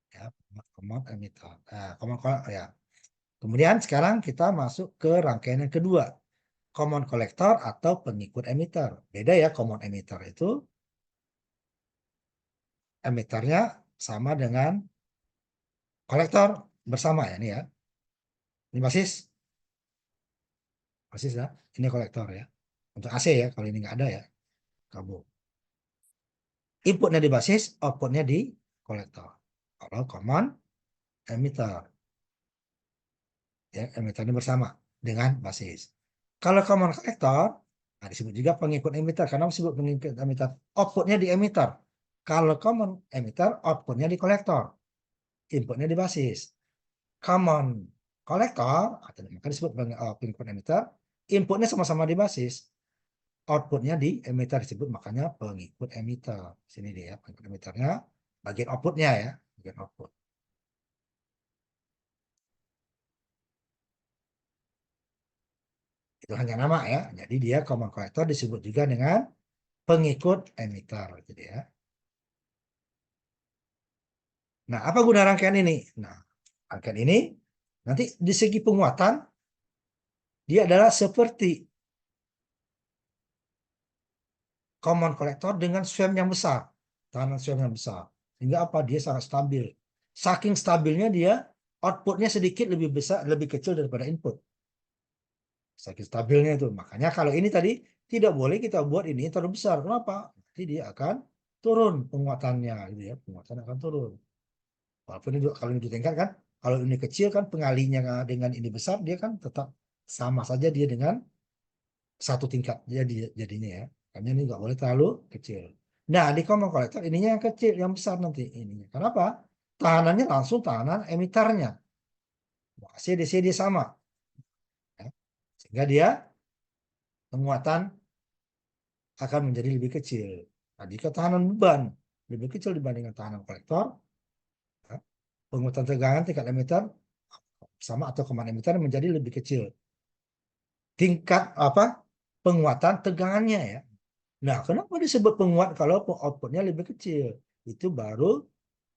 Ya, penguat common emitter. Nah, ya. Kemudian sekarang kita masuk ke rangkaian yang kedua. Common collector atau pengikut emitter. Beda ya, common emitter itu emitternya sama dengan kolektor bersama ya, ini ya. Ini basis ya. Ini kolektor ya. Untuk AC ya, kalau ini nggak ada ya, kabel. Inputnya di basis, outputnya di kolektor. Kalau common emitter, ya, emitter ini bersama dengan basis. Kalau common collector, nah disebut juga pengikut emitter. Karena disebut pengikut emitter, outputnya di emitter. Kalau common emitter, outputnya di kolektor, inputnya di basis. Common collector, atau maka disebut pengikut emitter, inputnya sama-sama di basis, outputnya di emitter, disebut makanya pengikut emitter. Sini dia pengikut emitternya, bagian outputnya ya, bagian output. Itu hanya nama ya. Jadi dia common collector disebut juga dengan pengikut emitter gitu ya. Nah, apa guna rangkaian ini? Nah, rangkaian ini nanti di segi penguatan dia adalah seperti common collector dengan swam yang besar, tahanan swam yang besar. Sehingga apa? Dia sangat stabil. Saking stabilnya dia outputnya sedikit lebih besar, lebih kecil daripada input. Saking stabilnya itu. Makanya kalau ini tadi tidak boleh kita buat ini terlalu besar. Kenapa? Nanti dia akan turun penguatannya, gitu ya. Penguatan akan turun. Walaupun ini, kalau ini ditingkat kan, kalau ini kecil kan pengalinya dengan ini besar, dia kan tetap sama saja dia dengan satu tingkat jadinya ya. Karena ini nggak boleh terlalu kecil. Nah, di common collector ininya yang kecil, yang besar nanti ininya. Kenapa? Tahanannya langsung tahanan emiternya. AC DC dia sama. Ya. Sehingga dia penguatan akan menjadi lebih kecil. Nah, jika tahanan beban lebih kecil dibandingkan tahanan kolektor, ya, penguatan tegangan tingkat emiter sama atau command emiter menjadi lebih kecil. Tingkat apa? Penguatan tegangannya ya. Nah, kenapa disebut penguat kalau outputnya lebih kecil? Itu baru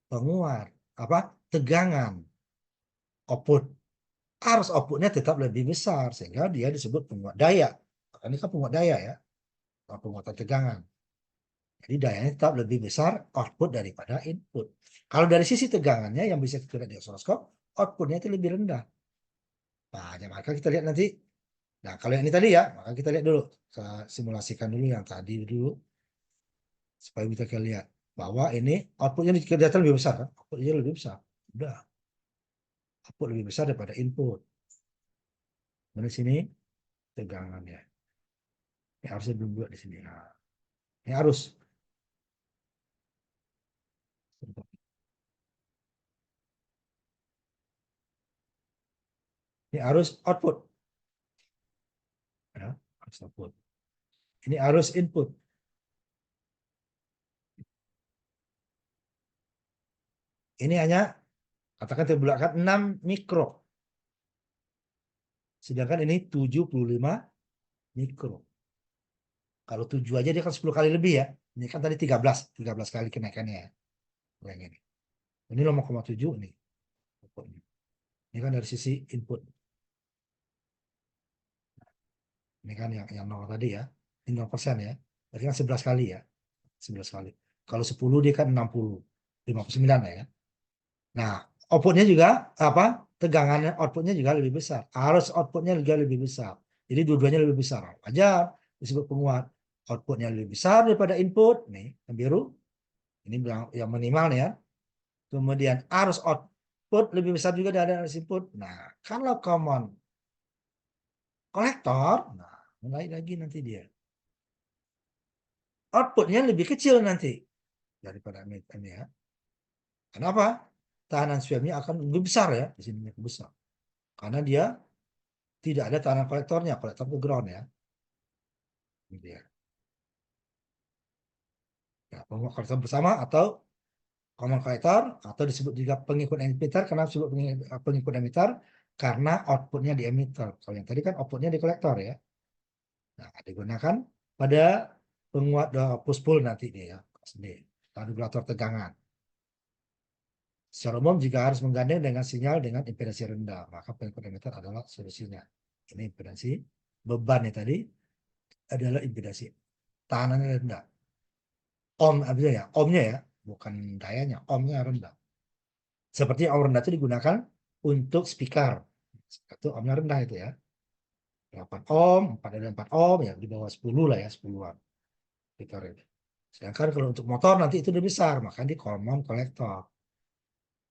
penguat. Apa? Tegangan. Output. Arus outputnya tetap lebih besar. Sehingga dia disebut penguat daya. Ini kan penguat daya ya. Penguatan tegangan. Jadi dayanya tetap lebih besar output daripada input. Kalau dari sisi tegangannya yang bisa kita lihat di osiloskop, outputnya itu lebih rendah. Nah, maka kita lihat nanti Nah, kalau yang ini tadi ya, maka kita lihat dulu, kita simulasikan dulu yang tadi dulu, supaya kita lihat bahwa ini outputnya kelihatan lebih besar, kan? Outputnya lebih besar. Udah, output lebih besar daripada input. Mana sini tegangannya. Ini harusnya dibuat di sini. Nah, ini arus. Ini arus output. Ya, arus output. Ini arus input. Ini hanya katakan terbelakang 6 mikro. Sedangkan ini 75 mikro. Kalau 7 aja dia kan 10 kali lebih ya. Ini kan tadi 13 kali kenaikannya ya. Yang ini. Ini 0,7 nih. Ini kan dari sisi input. Ini kan yang 0 tadi ya. Ini 0% ya. Berarti kan 11 kali ya. 11 kali. Kalau 10 dia kan 60. 59 ya. Nah, outputnya juga apa? Tegangannya outputnya juga lebih besar. Arus outputnya juga lebih besar. Jadi dua-duanya lebih besar. Wajar disebut penguat. Outputnya lebih besar daripada input. Nih, yang biru. Ini yang minimal nih ya. Kemudian arus output lebih besar juga dari arus input. Nah, kalau common kolektor, nah mulai lagi nanti dia. Outputnya lebih kecil nanti daripada ini ya. Kenapa? Tahanan swabnya akan lebih besar ya. Di sini lebih besar. Karena dia tidak ada tahanan kolektornya. Kolektor ke ground ya. Ini dia. Ya, penguat kolektor bersama atau common kolektor atau disebut juga pengikut emitter. Kenapa disebut pengikut emitter? Karena outputnya di emitter. Kalau yang tadi kan outputnya di kolektor ya. Nah, digunakan pada penguat push pull nanti dia ya. Regulator tegangan. Secara umum jika harus menggandeng dengan sinyal dengan impedansi rendah, maka pengikut emitter adalah solusinya. Ini impedansi bebannya tadi adalah impedansi tahanannya rendah. Ohm artinya ya, ohmnya ya, bukan dayanya, ohmnya rendah. Seperti ohm rendah itu digunakan untuk speaker. Itu ohmnya rendah itu ya. 8 ohm, 4 ada 4 ohm ya di bawah 10 lah ya, 10-an. Speaker itu. Sedangkan kalau untuk motor nanti itu lebih besar, maka di common kolektor.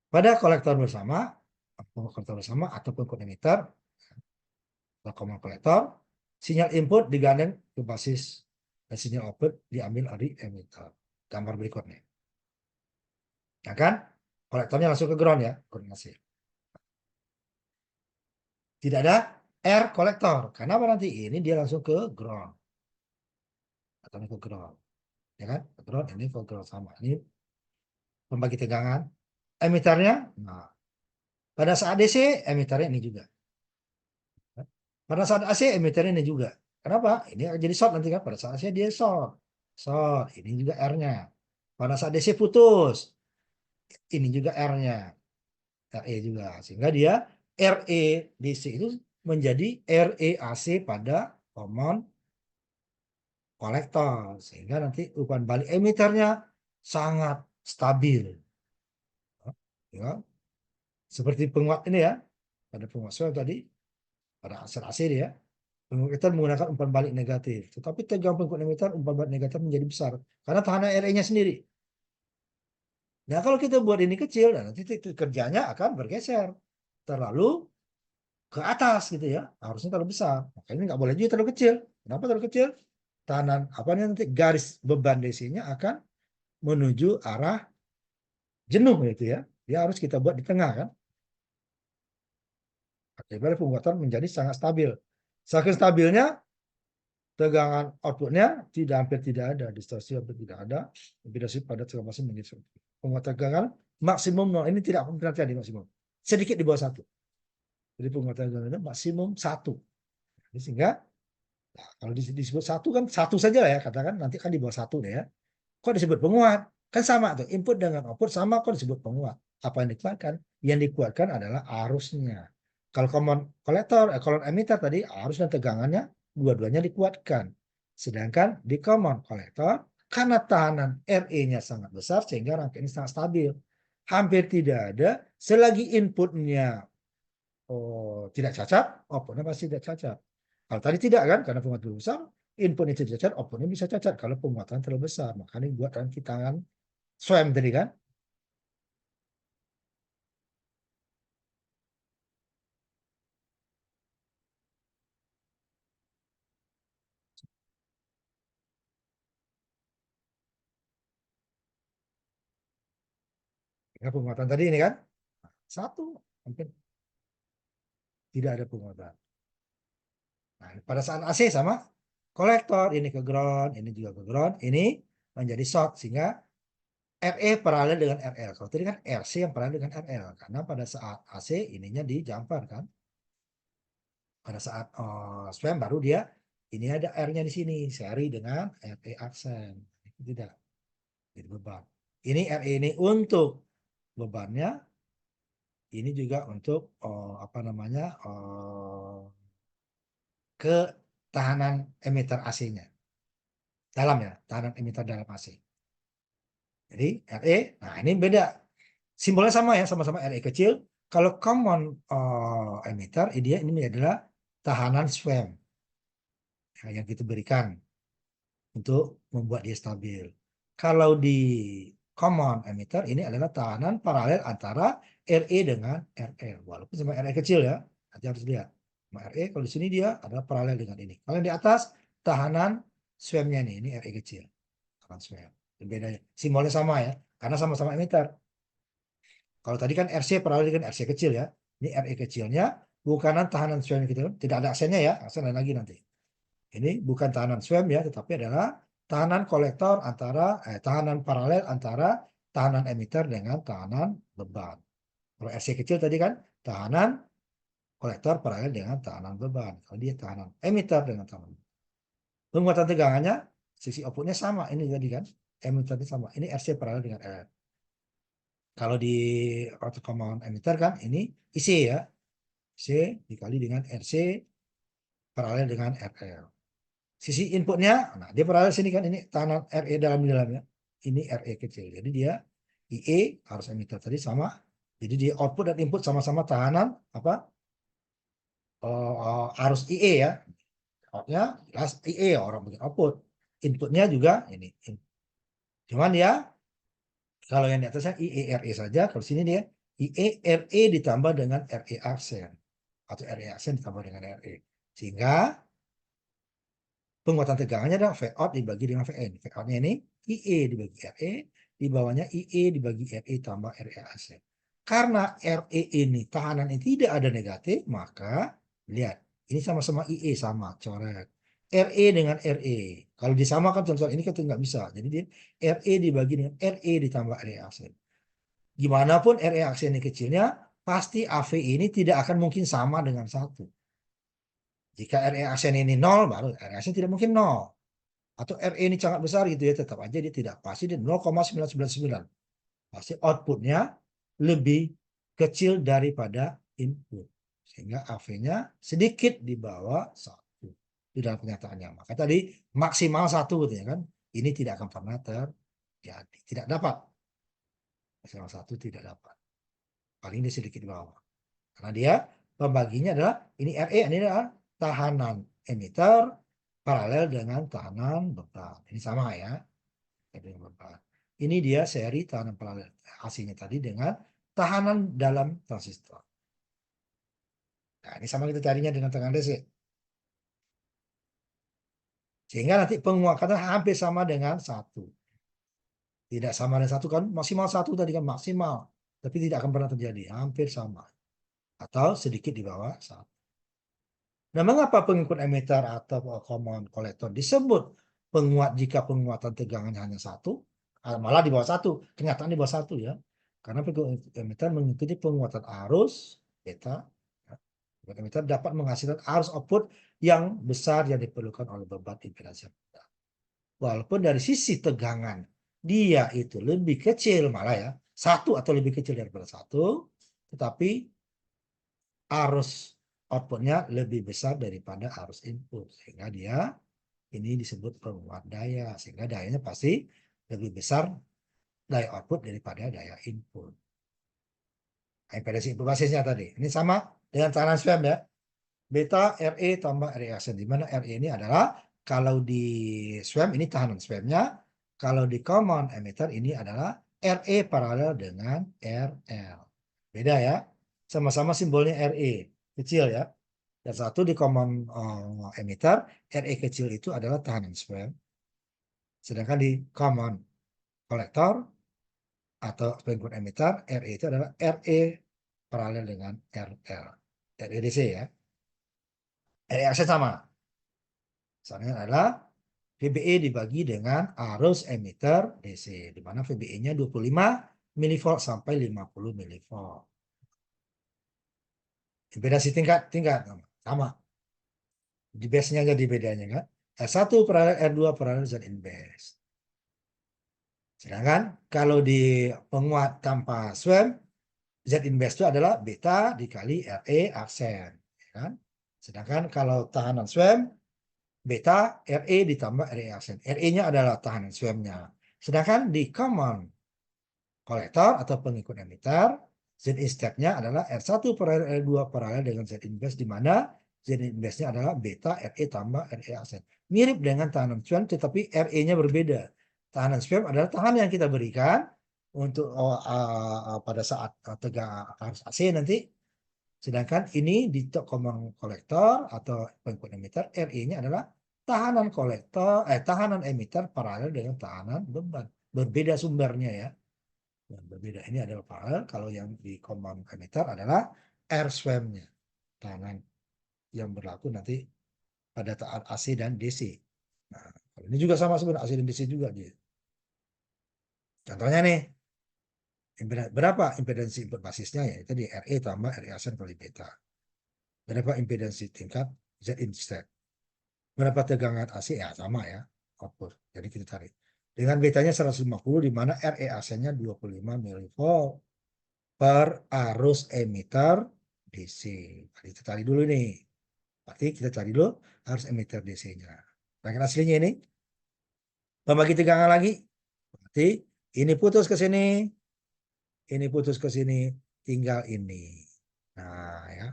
Pada kolektor bersama ataupun emitter atau common kolektor, sinyal input digandeng ke basis dan sinyal output diambil dari emitter. Gambar berikutnya. Ya kan? Kolektornya langsung ke ground ya, koordinasi. Tidak ada air kolektor. Kenapa nanti ini dia langsung ke ground? Atau ke ground. Ya kan? Ke ground ini ke ground sama. Ini pembagi tegangan. Emitternya, nah, pada saat DC emitternya ini juga. Pada saat AC emitternya ini juga. Kenapa? Ini akan jadi short nanti kan. Pada saat AC dia short. Short. Ini juga R-nya. Pada saat DC putus. Ini juga R-nya. RE juga. Sehingga dia RE DC itu menjadi RE AC pada common kolektor. Sehingga nanti ukuran balik emiternya sangat stabil. Ya. Seperti penguat ini ya. Pada penguat swell tadi. Pada asal AC dia. Kita menggunakan umpan balik negatif. Tetapi tegang penguat emitter, umpan balik negatif menjadi besar. Karena tahanan RE-nya sendiri. Nah kalau kita buat ini kecil, nah, nanti kerjanya akan bergeser. Terlalu ke atas gitu ya. Harusnya terlalu besar. Makanya nggak boleh juga terlalu kecil. Kenapa terlalu kecil? Tahanan apa nanti garis beban DC-nya akan menuju arah jenuh gitu ya. Dia harus kita buat di tengah kan. Akibatnya pembuatan menjadi sangat stabil. Saking stabilnya tegangan outputnya hampir tidak ada, distorsi hampir tidak ada, impedasi pada transformasi menjadi pembuatan tegangan maksimum nol. Ini tidak pernah terjadi maksimum. Sedikit di bawah 1. Jadi pembuatan tegangan maksimum 1. Sehingga nah, kalau disebut 1 kan 1 saja lah ya, katakan nanti kan di bawah 1 deh ya. Kok disebut penguat? Kan sama tuh, input dengan output sama kok disebut penguat. Apa yang dikuatkan? Yang dikuatkan adalah arusnya. Kalau common kolektor, common emitter tadi arus dan tegangannya dua-duanya dikuatkan. Sedangkan di common kolektor karena tahanan RE-nya sangat besar sehingga rangkaian ini sangat stabil. Hampir tidak ada selagi inputnya tidak cacat, outputnya pasti tidak cacat. Kalau tadi tidak kan, karena penguatan terlalu besar, inputnya tidak cacat, outputnya bisa cacat kalau penguatan terlalu besar. Makanya buat kaki tangan swam tadi kan. Ya, penguatan tadi ini kan, satu, mungkin tidak ada penguatan. Nah, pada saat AC sama kolektor, ini ke ground, ini juga ke ground, ini menjadi short, sehingga RE paralel dengan RL. Kalau tadi kan RC yang paralel dengan RL, karena pada saat AC ininya di jumper kan. Pada saat swam baru dia, ini ada R-nya di sini, seri dengan RE aksen. Itu tidak, jadi beban. Ini RE ini untuk bebannya, ini juga untuk apa namanya ketahanan emitter AC-nya. Dalam ya, tahanan emitter dalam AC. Jadi RE, nah ini beda. Simbolnya sama ya, sama-sama RE kecil. Kalau common emitter, dia ini adalah tahanan swam yang kita berikan untuk membuat dia stabil. Kalau di common emitter, ini adalah tahanan paralel antara RE dengan RL. Walaupun sama RE kecil ya, nanti harus lihat. Sama RE, kalau di sini dia adalah paralel dengan ini. Kalau yang di atas, tahanan swamnya ini RE kecil. Tahanan swam. Bedanya. Simbolnya sama ya, karena sama-sama emitter. Kalau tadi kan RC paralel dengan RC kecil ya. Ini RE kecilnya, bukanan tahanan swam gitu. Tidak ada aksennya ya, aksen lain lagi nanti. Ini bukan tahanan swam ya, tetapi adalah tahanan kolektor antara tahanan paralel antara tahanan emitter dengan tahanan beban. Kalau RC kecil tadi kan tahanan kolektor paralel dengan tahanan beban. Kalau dia tahanan emitter dengan tahanan beban. Penguatan tegangannya sisi outputnya sama. Ini tadi kan emitternya sama. Ini RC paralel dengan R. Kalau di auto command emitter kan ini IC ya. C dikali dengan RC paralel dengan RL. Sisi inputnya, nah dia paralel sini kan, ini tahanan RE dalamnya. Ini RE kecil. Jadi dia IE harus emitter tadi sama. Jadi dia output dan input sama-sama tahanan apa? Arus IE ya. Outnya jelas IE orang bikin output. Inputnya juga ini. Cuman ya kalau yang di atasnya IE RE saja. Kalau sini dia IE RE ditambah dengan RE aksen atau RE aksen ditambah dengan RE. Sehingga penguatan tegangannya adalah V out dibagi dengan Vn. V outnya ini IE dibagi RE, di bawahnya IE dibagi RE tambah RE AC. Karena RE ini tahanan ini tidak ada negatif, maka lihat ini sama-sama IE sama coret. RE dengan RE. Kalau disamakan contoh ini kan nggak bisa. Jadi dia RE dibagi dengan RE ditambah RE AC. Gimana pun RE AC ini kecilnya, pasti AV ini tidak akan mungkin sama dengan satu. Jika RE aksen ini 0, baru RE aksen tidak mungkin 0. Atau RE ini sangat besar gitu ya, tetap aja dia tidak. Pasti dia 0,999. Pasti outputnya lebih kecil daripada input. Sehingga AV-nya sedikit di bawah 1. Itu dalam kenyataannya. Maka tadi maksimal 1 gitu ya kan. Ini tidak akan pernah terjadi. Tidak dapat. Maksimal 1 tidak dapat. Paling dia sedikit di bawah. Karena dia pembaginya adalah ini RE, ini adalah tahanan emitter paralel dengan tahanan beban. Ini sama ya. Beban. Ini dia seri tahanan paralel AC-nya tadi dengan tahanan dalam transistor. Nah, ini sama kita carinya dengan tegangan DC. Sehingga nanti penguatan hampir sama dengan 1. Tidak sama dengan 1 kan maksimal 1 tadi kan maksimal. Tapi tidak akan pernah terjadi. Hampir sama. Atau sedikit di bawah 1. Nah, mengapa pengikut emitter atau common collector disebut penguat jika penguatan tegangannya hanya 1? Malah di bawah 1. Kenyataan di bawah 1 ya. Karena pengikut emitter mengikuti penguatan arus beta. Pengikut emitter dapat menghasilkan arus output yang besar yang diperlukan oleh beban impedansi. Walaupun dari sisi tegangan dia itu lebih kecil malah ya. 1 atau lebih kecil daripada 1. Tetapi arus outputnya lebih besar daripada arus input. Sehingga dia ini disebut penguat daya. Sehingga dayanya pasti lebih besar daya output daripada daya input. Impedansi input basisnya tadi. Ini sama dengan tahanan swam ya. beta RE tambah RE aksen, di mana RE ini adalah kalau di SWAM ini tahanan SWAM-nya, kalau di common emitter ini adalah RE paralel dengan RL. Beda ya, sama-sama simbolnya RE kecil ya. Dan satu di common emitter, RE kecil itu adalah tahanan SWAM, sedangkan di common kolektor atau pengikut emitter, RE itu adalah RE paralel dengan RL. REDC ya. RE aksen sama. Misalnya adalah VBE dibagi dengan arus emitter DC, di mana VBE-nya 25 milivolt sampai 50 milivolt. Impedans tingkat sama. Di base-nya jadi bedanya kan. R1 paralel R2 paralel Z in base. Sedangkan kalau di penguat tanpa SWAM, Z in base itu adalah beta dikali RE aksen. Kan? Sedangkan kalau tahanan SWAM, beta RE ditambah RE aksen. RE-nya adalah tahanan SWAM-nya. Sedangkan di common kolektor atau pengikut emitter, Z in step-nya adalah R1 paralel R2 paralel dengan Z inverse, di mana Z inverse-nya adalah beta RE tambah RE aksen. Mirip dengan tahanan SWAM, tetapi RE-nya berbeda. Tahanan SWAM adalah tahanan yang kita berikan untuk pada saat tegak arus AC nanti. Sedangkan ini di common kolektor atau pengikut emitter, RE-nya adalah tahanan kolektor, tahanan emitter paralel dengan tahanan beban. Berbeda sumbernya ya. Yang berbeda ini adalah paralel. Kalau yang di common emitter adalah air swam-nya, tahanan yang berlaku nanti pada taat AC dan DC. Nah, ini juga sama sebenarnya AC dan DC juga dia. Contohnya nih, berapa impedansi input basisnya ya? Itu di RE tambah RE aksen kali beta. Berapa impedansi tingkat Z in step. Berapa tegangan AC ya sama ya, output. Jadi kita cari. Dengan betanya 150, di mana RE aksennya 25 milivolt per arus emitter DC. Nah, kita cari dulu nih. Berarti kita cari dulu arus emitter DC-nya. Bagian aslinya ini. Membagi tegangan lagi. Berarti ini putus ke sini. Ini putus ke sini. Tinggal ini. Nah ya.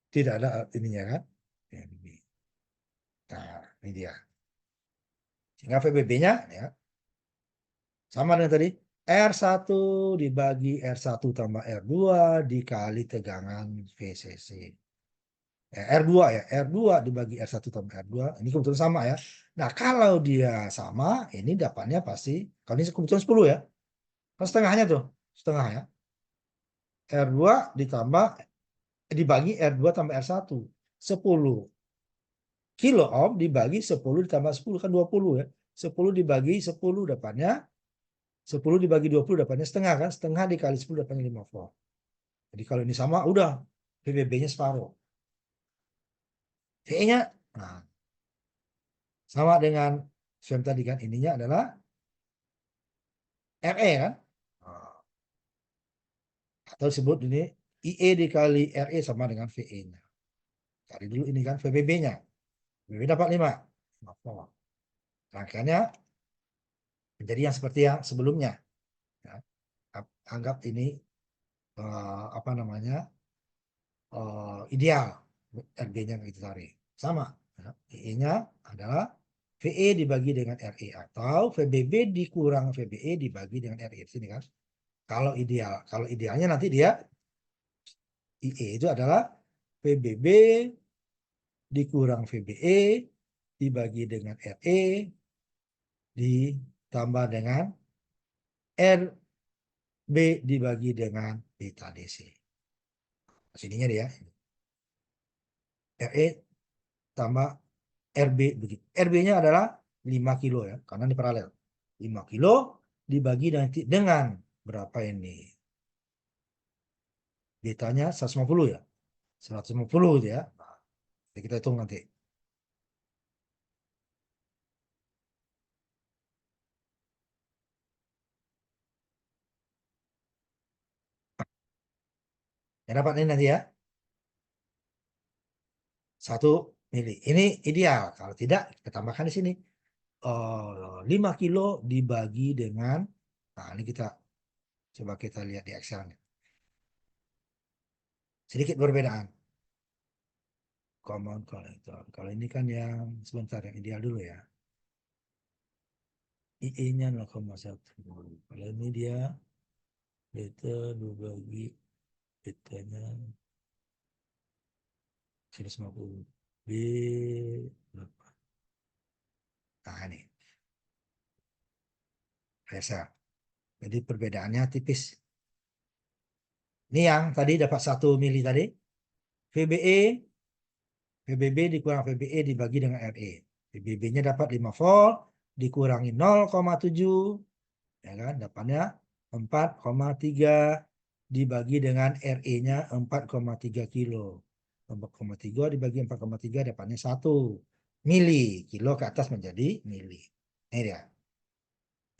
Tidak ada ininya kan. Ini. Nah ini dia. Sehingga VBB-nya ya, sama dengan tadi. R1 dibagi R1 tambah R2 dikali tegangan VCC. R2 ya, R2 dibagi R1 tambah R2, ini kebetulan sama ya. Nah, kalau dia sama, ini dapatnya pasti, kalau ini kebetulan 10 ya, kan setengahnya tuh, setengah ya. R2 ditambah, dibagi R2 tambah R1, 10 kilo ohm dibagi 10 ditambah 10, kan 20 ya. 10 dibagi 10 dapatnya, 10 dibagi 20 dapatnya setengah kan, setengah dikali 10 dapatnya 5 volt. Jadi kalau ini sama, udah, PBB-nya separuh. VE-nya, nah, sama dengan SWM tadi kan, ininya adalah RE kan. Atau disebut ini IE dikali RE sama dengan VE-nya. Cari dulu ini kan VBB-nya. VBB dapat 5. Rangkaiannya menjadi yang seperti yang sebelumnya. Ya. Anggap ini apa namanya ideal. RB-nya kita cari. Sama. Ya. IE-nya adalah VE dibagi dengan RE atau VBB dikurang VBE dibagi dengan RE. Sini kan. Kalau idealnya nanti dia IE itu adalah VBB dikurang VBE dibagi dengan RE ditambah dengan RB dibagi dengan beta DC. Sininya dia. RE tambah RB begitu. RB-nya adalah 5 kilo ya, karena ini paralel. 5 kilo dibagi nanti dengan berapa ini? Betanya 150 ya. 150 ya. Nah, kita hitung nanti. Ya dapat ini nanti ya. 1 mili. Ini ideal. Kalau tidak, kita tambahkan di sini. 5 kilo dibagi dengan, nah ini kita coba kita lihat di Excel-nya. sedikit perbedaan. Common collector. Kalau ini kan yang sebentar, yang ideal dulu ya. IE-nya 0,1. Kalau ini dia beta 2 bagi betanya 150. B 8. Nah ini. Biasa. Jadi perbedaannya tipis. Ini yang tadi dapat 1 mili tadi. VBE, VBB dikurang VBE dibagi dengan RE. VBB-nya dapat 5 volt, dikurangi 0,7, ya kan? Dapatnya 4,3 dibagi dengan RE-nya 4,3 kilo. 4,3 dibagi 4,3 dapatnya 1 mili. Kilo ke atas menjadi mili. Ini dia.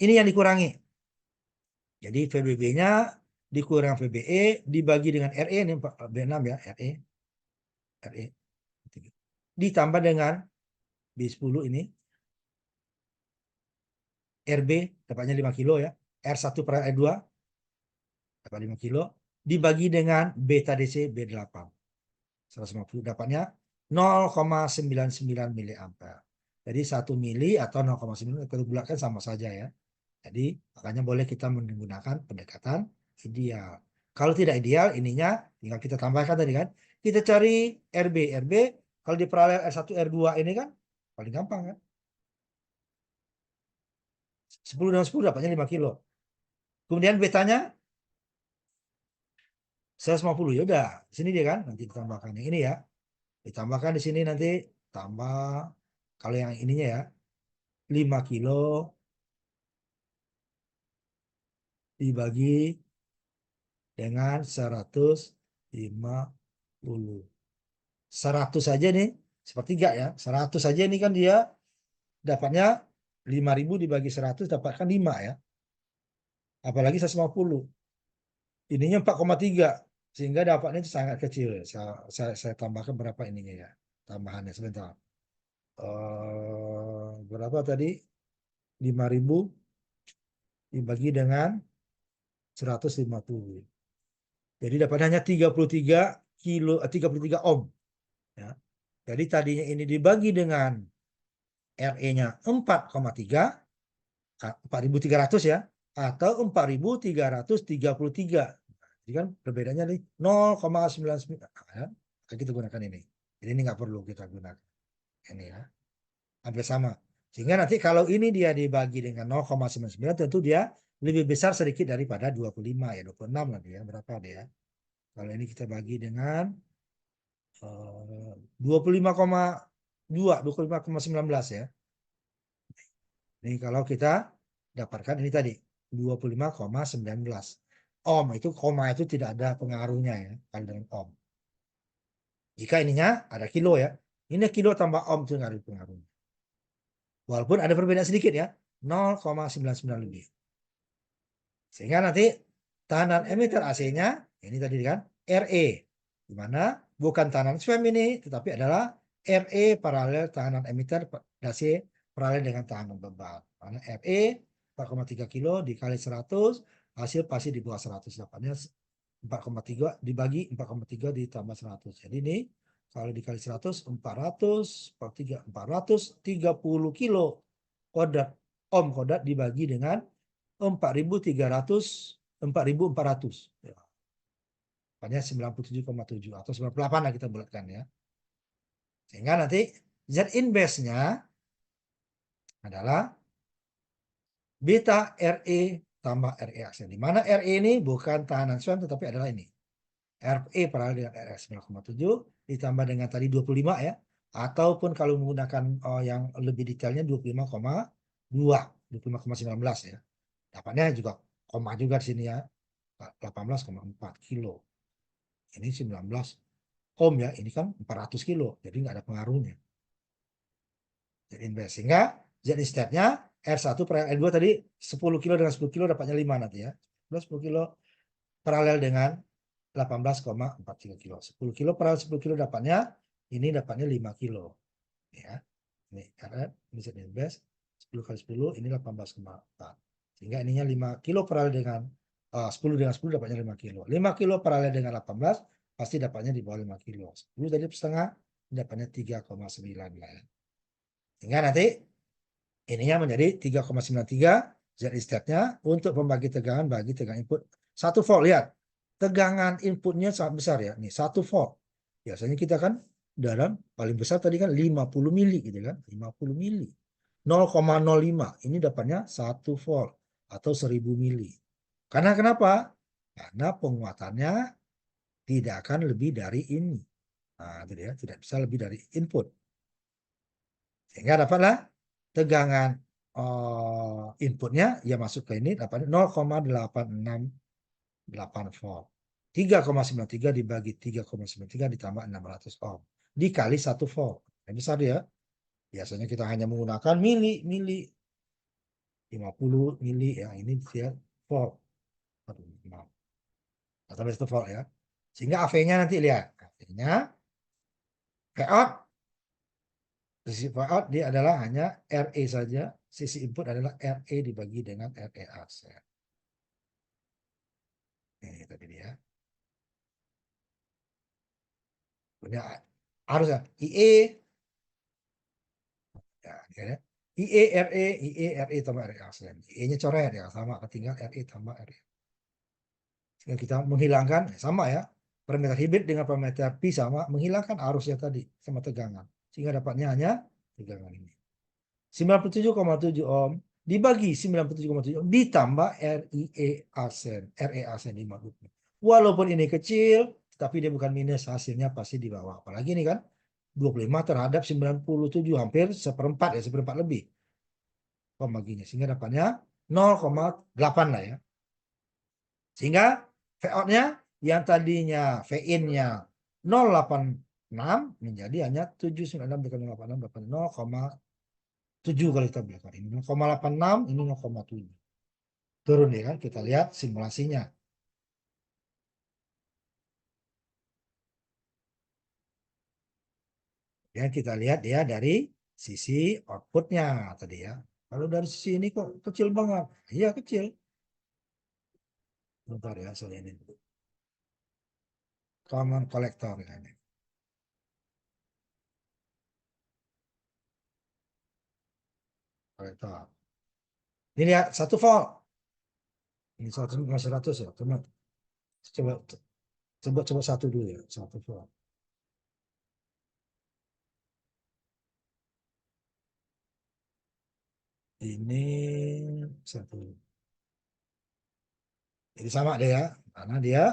Ini yang dikurangi. Jadi VBB-nya dikurang VBE dibagi dengan RE, ini B6 ya, RE. Ditambah dengan B10 ini. RB dapatnya 5 kilo ya. R1 per R2 dapat 5 kilo. Dibagi dengan beta DC B8. 150 dapatnya 0,99 mili ampere. Jadi 1 mili atau 0,9 kita bulatkan sama saja ya. Jadi makanya boleh kita menggunakan pendekatan ideal. Kalau tidak ideal, ininya tinggal kita tambahkan tadi kan. Kita cari RB. RB kalau di paralel R1 R2 ini kan paling gampang kan. 10 dengan 10 dapatnya 5 kilo. Kemudian betanya 150. Ya udah, sini dia kan nanti ditambahkan yang ini ya. Ditambahkan di sini nanti tambah kalau yang ininya ya 5 kilo dibagi dengan 150. 100 saja nih sepertiga ya. 100 saja ini kan dia dapatnya 5.000 dibagi 100 dapatkan 5 ya. Apalagi 150. Ininya 4,3 sehingga dapatnya itu sangat kecil. Saya tambahkan berapa ininya ya. Tambahannya sebentar. Berapa tadi? 5.000 dibagi dengan 150. Jadi dapat hanya 33 kilo, 33 ohm. Ya. Jadi tadinya ini dibagi dengan RE-nya 4,3, 4.300 ya, atau 4.333. Jadi kan perbedaannya nih 0,99. Ya. Kita gunakan ini. Jadi ini nggak perlu kita gunakan. Ini ya. Hampir sama. Sehingga nanti kalau ini dia dibagi dengan 0,99 tentu dia lebih besar sedikit daripada 25 ya, 26 nanti ya, berapa dia. Kalau ini kita bagi dengan 25,2, 25,19 ya. Ini kalau kita dapatkan ini tadi 25,19. Ohm itu koma itu tidak ada pengaruhnya ya kalau dengan ohm. Jika ininya ada kilo ya. Ini kilo tambah ohm itu nggak ada pengaruhnya. Walaupun ada perbedaan sedikit ya. 0,99 lebih. Sehingga nanti tahanan emitter AC-nya ini tadi kan RE. Di mana bukan tahanan swam ini tetapi adalah RE paralel tahanan emitter AC paralel dengan tahanan beban. Karena RE 4,3 kilo dikali 100 hasil pasti di bawah 100 dapatnya 4,3 dibagi 4,3 ditambah 100. Jadi ini kalau dikali 100 430 kilo kodrat ohm kodrat dibagi dengan 4.400 ya. Makanya 97,7 atau 98 lah kita bulatkan ya. Sehingga nanti Z inverse-nya adalah beta RE tambah RE aksial. Di mana RE ini bukan tahanan swam tetapi adalah ini. RE paralel dengan RE 9,7 ditambah dengan tadi 25 ya. Ataupun kalau menggunakan yang lebih detailnya 25,2, 25,19 ya. Dapatnya juga koma juga di sini ya. 18,4 kilo. Ini 19 ohm ya. Ini kan 400 kilo. Jadi nggak ada pengaruhnya. Jadi inverse. Sehingga Z instead-nya R1 per R2 tadi 10 kilo dengan 10 kilo dapatnya 5 nanti ya. Plus 10 kilo paralel dengan 18,43 kilo. 10 kilo paralel 10 kilo dapatnya ini dapatnya 5 kilo. Ya. Ini karena ini Z inverse 10 kali 10 ini 18,4. Sehingga ininya 5 kilo paralel dengan 10 dengan 10 dapatnya 5 kilo. 5 kilo paralel dengan 18 pasti dapatnya di bawah 5 kilo. 10 dari setengah, dapatnya 3,9 lah ya. Sehingga nanti ininya menjadi 3,93 Z state-nya untuk pembagi tegangan bagi tegangan input 1 volt. Lihat, tegangan inputnya sangat besar ya. Nih 1 volt. Biasanya kita kan dalam paling besar tadi kan 50 mili gitu kan. 50 mili. 0,05. Ini dapatnya 1 volt atau 1000 mili. Karena kenapa? Karena penguatannya tidak akan lebih dari ini. Nah, itu dia, tidak bisa lebih dari input. Sehingga dapatlah tegangan inputnya ya masuk ke ini dapat 0,868 volt. 3,93 dibagi 3,93 ditambah 600 ohm dikali 1 volt. Yang besar ya. Biasanya kita hanya menggunakan mili 50 mili ya, ini dia volt. Aduh, maaf. Atau 1 volt ya. Sehingga AV-nya nanti lihat. AV-nya Vout, sisi Vout dia adalah hanya RE saja. Sisi input adalah RE dibagi dengan REAC. Ini tadi dia. Punya harus ya. IE ya, ya. IE RE IE RE tambah REAC. IE-nya coret ya sama tinggal RE tambah RE. Sehingga kita menghilangkan sama ya. Parameter hibrid dengan parameter pi sama menghilangkan arusnya tadi sama tegangan. Sehingga dapatnya hanya tegangan ini. 97,7 ohm dibagi 97,7 ohm ditambah RIE asen. RE asen di magutnya. Walaupun ini kecil, tapi dia bukan minus, hasilnya pasti di bawah. Apalagi ini kan 25 terhadap 97, hampir seperempat ya, seperempat lebih pembaginya. Sehingga dapatnya 0,8 lah ya. Sehingga V-out-nya yang tadinya V-in-nya 0,86 menjadi hanya 796 bukan 0,86 dapat 0,7 kalau kita bilang ini 0,86 ini 0,7. Turun ya kan, kita lihat simulasinya. Ya kita lihat dia dari sisi outputnya tadi ya. Kalau dari sisi ini kok kecil banget. Iya kecil. Bentar ya soal ini. Common collector ya ini. Collector. Ini lihat 1 volt. Ini 100 ya, teman. Coba coba satu dulu ya, 1 volt. Ini satu. Jadi sama deh ya, karena dia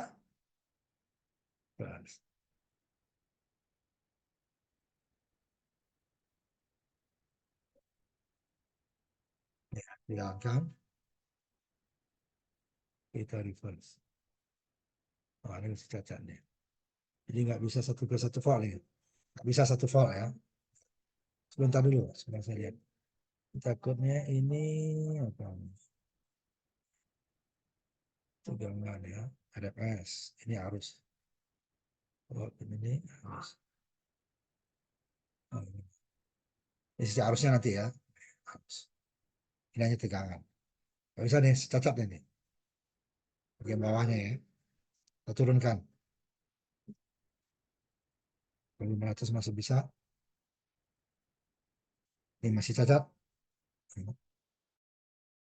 ya, hilangkan, kita reverse. Oh, ini mesti cacat nih. Jadi nggak bisa 1 ke 1 volt ya. Nggak bisa 1 volt ya. Sebentar dulu, sebentar saya lihat. Takutnya ini apa? Tegangan ya, ada PS. Ini harus. Oh, ini harus. Oh, ini sisi arusnya nanti ya. Harus. Ini hanya tegangan. Nggak bisa nih, cacat ini. Bagian bawahnya ya. Kita turunkan. 500 masih bisa. Ini masih cacat.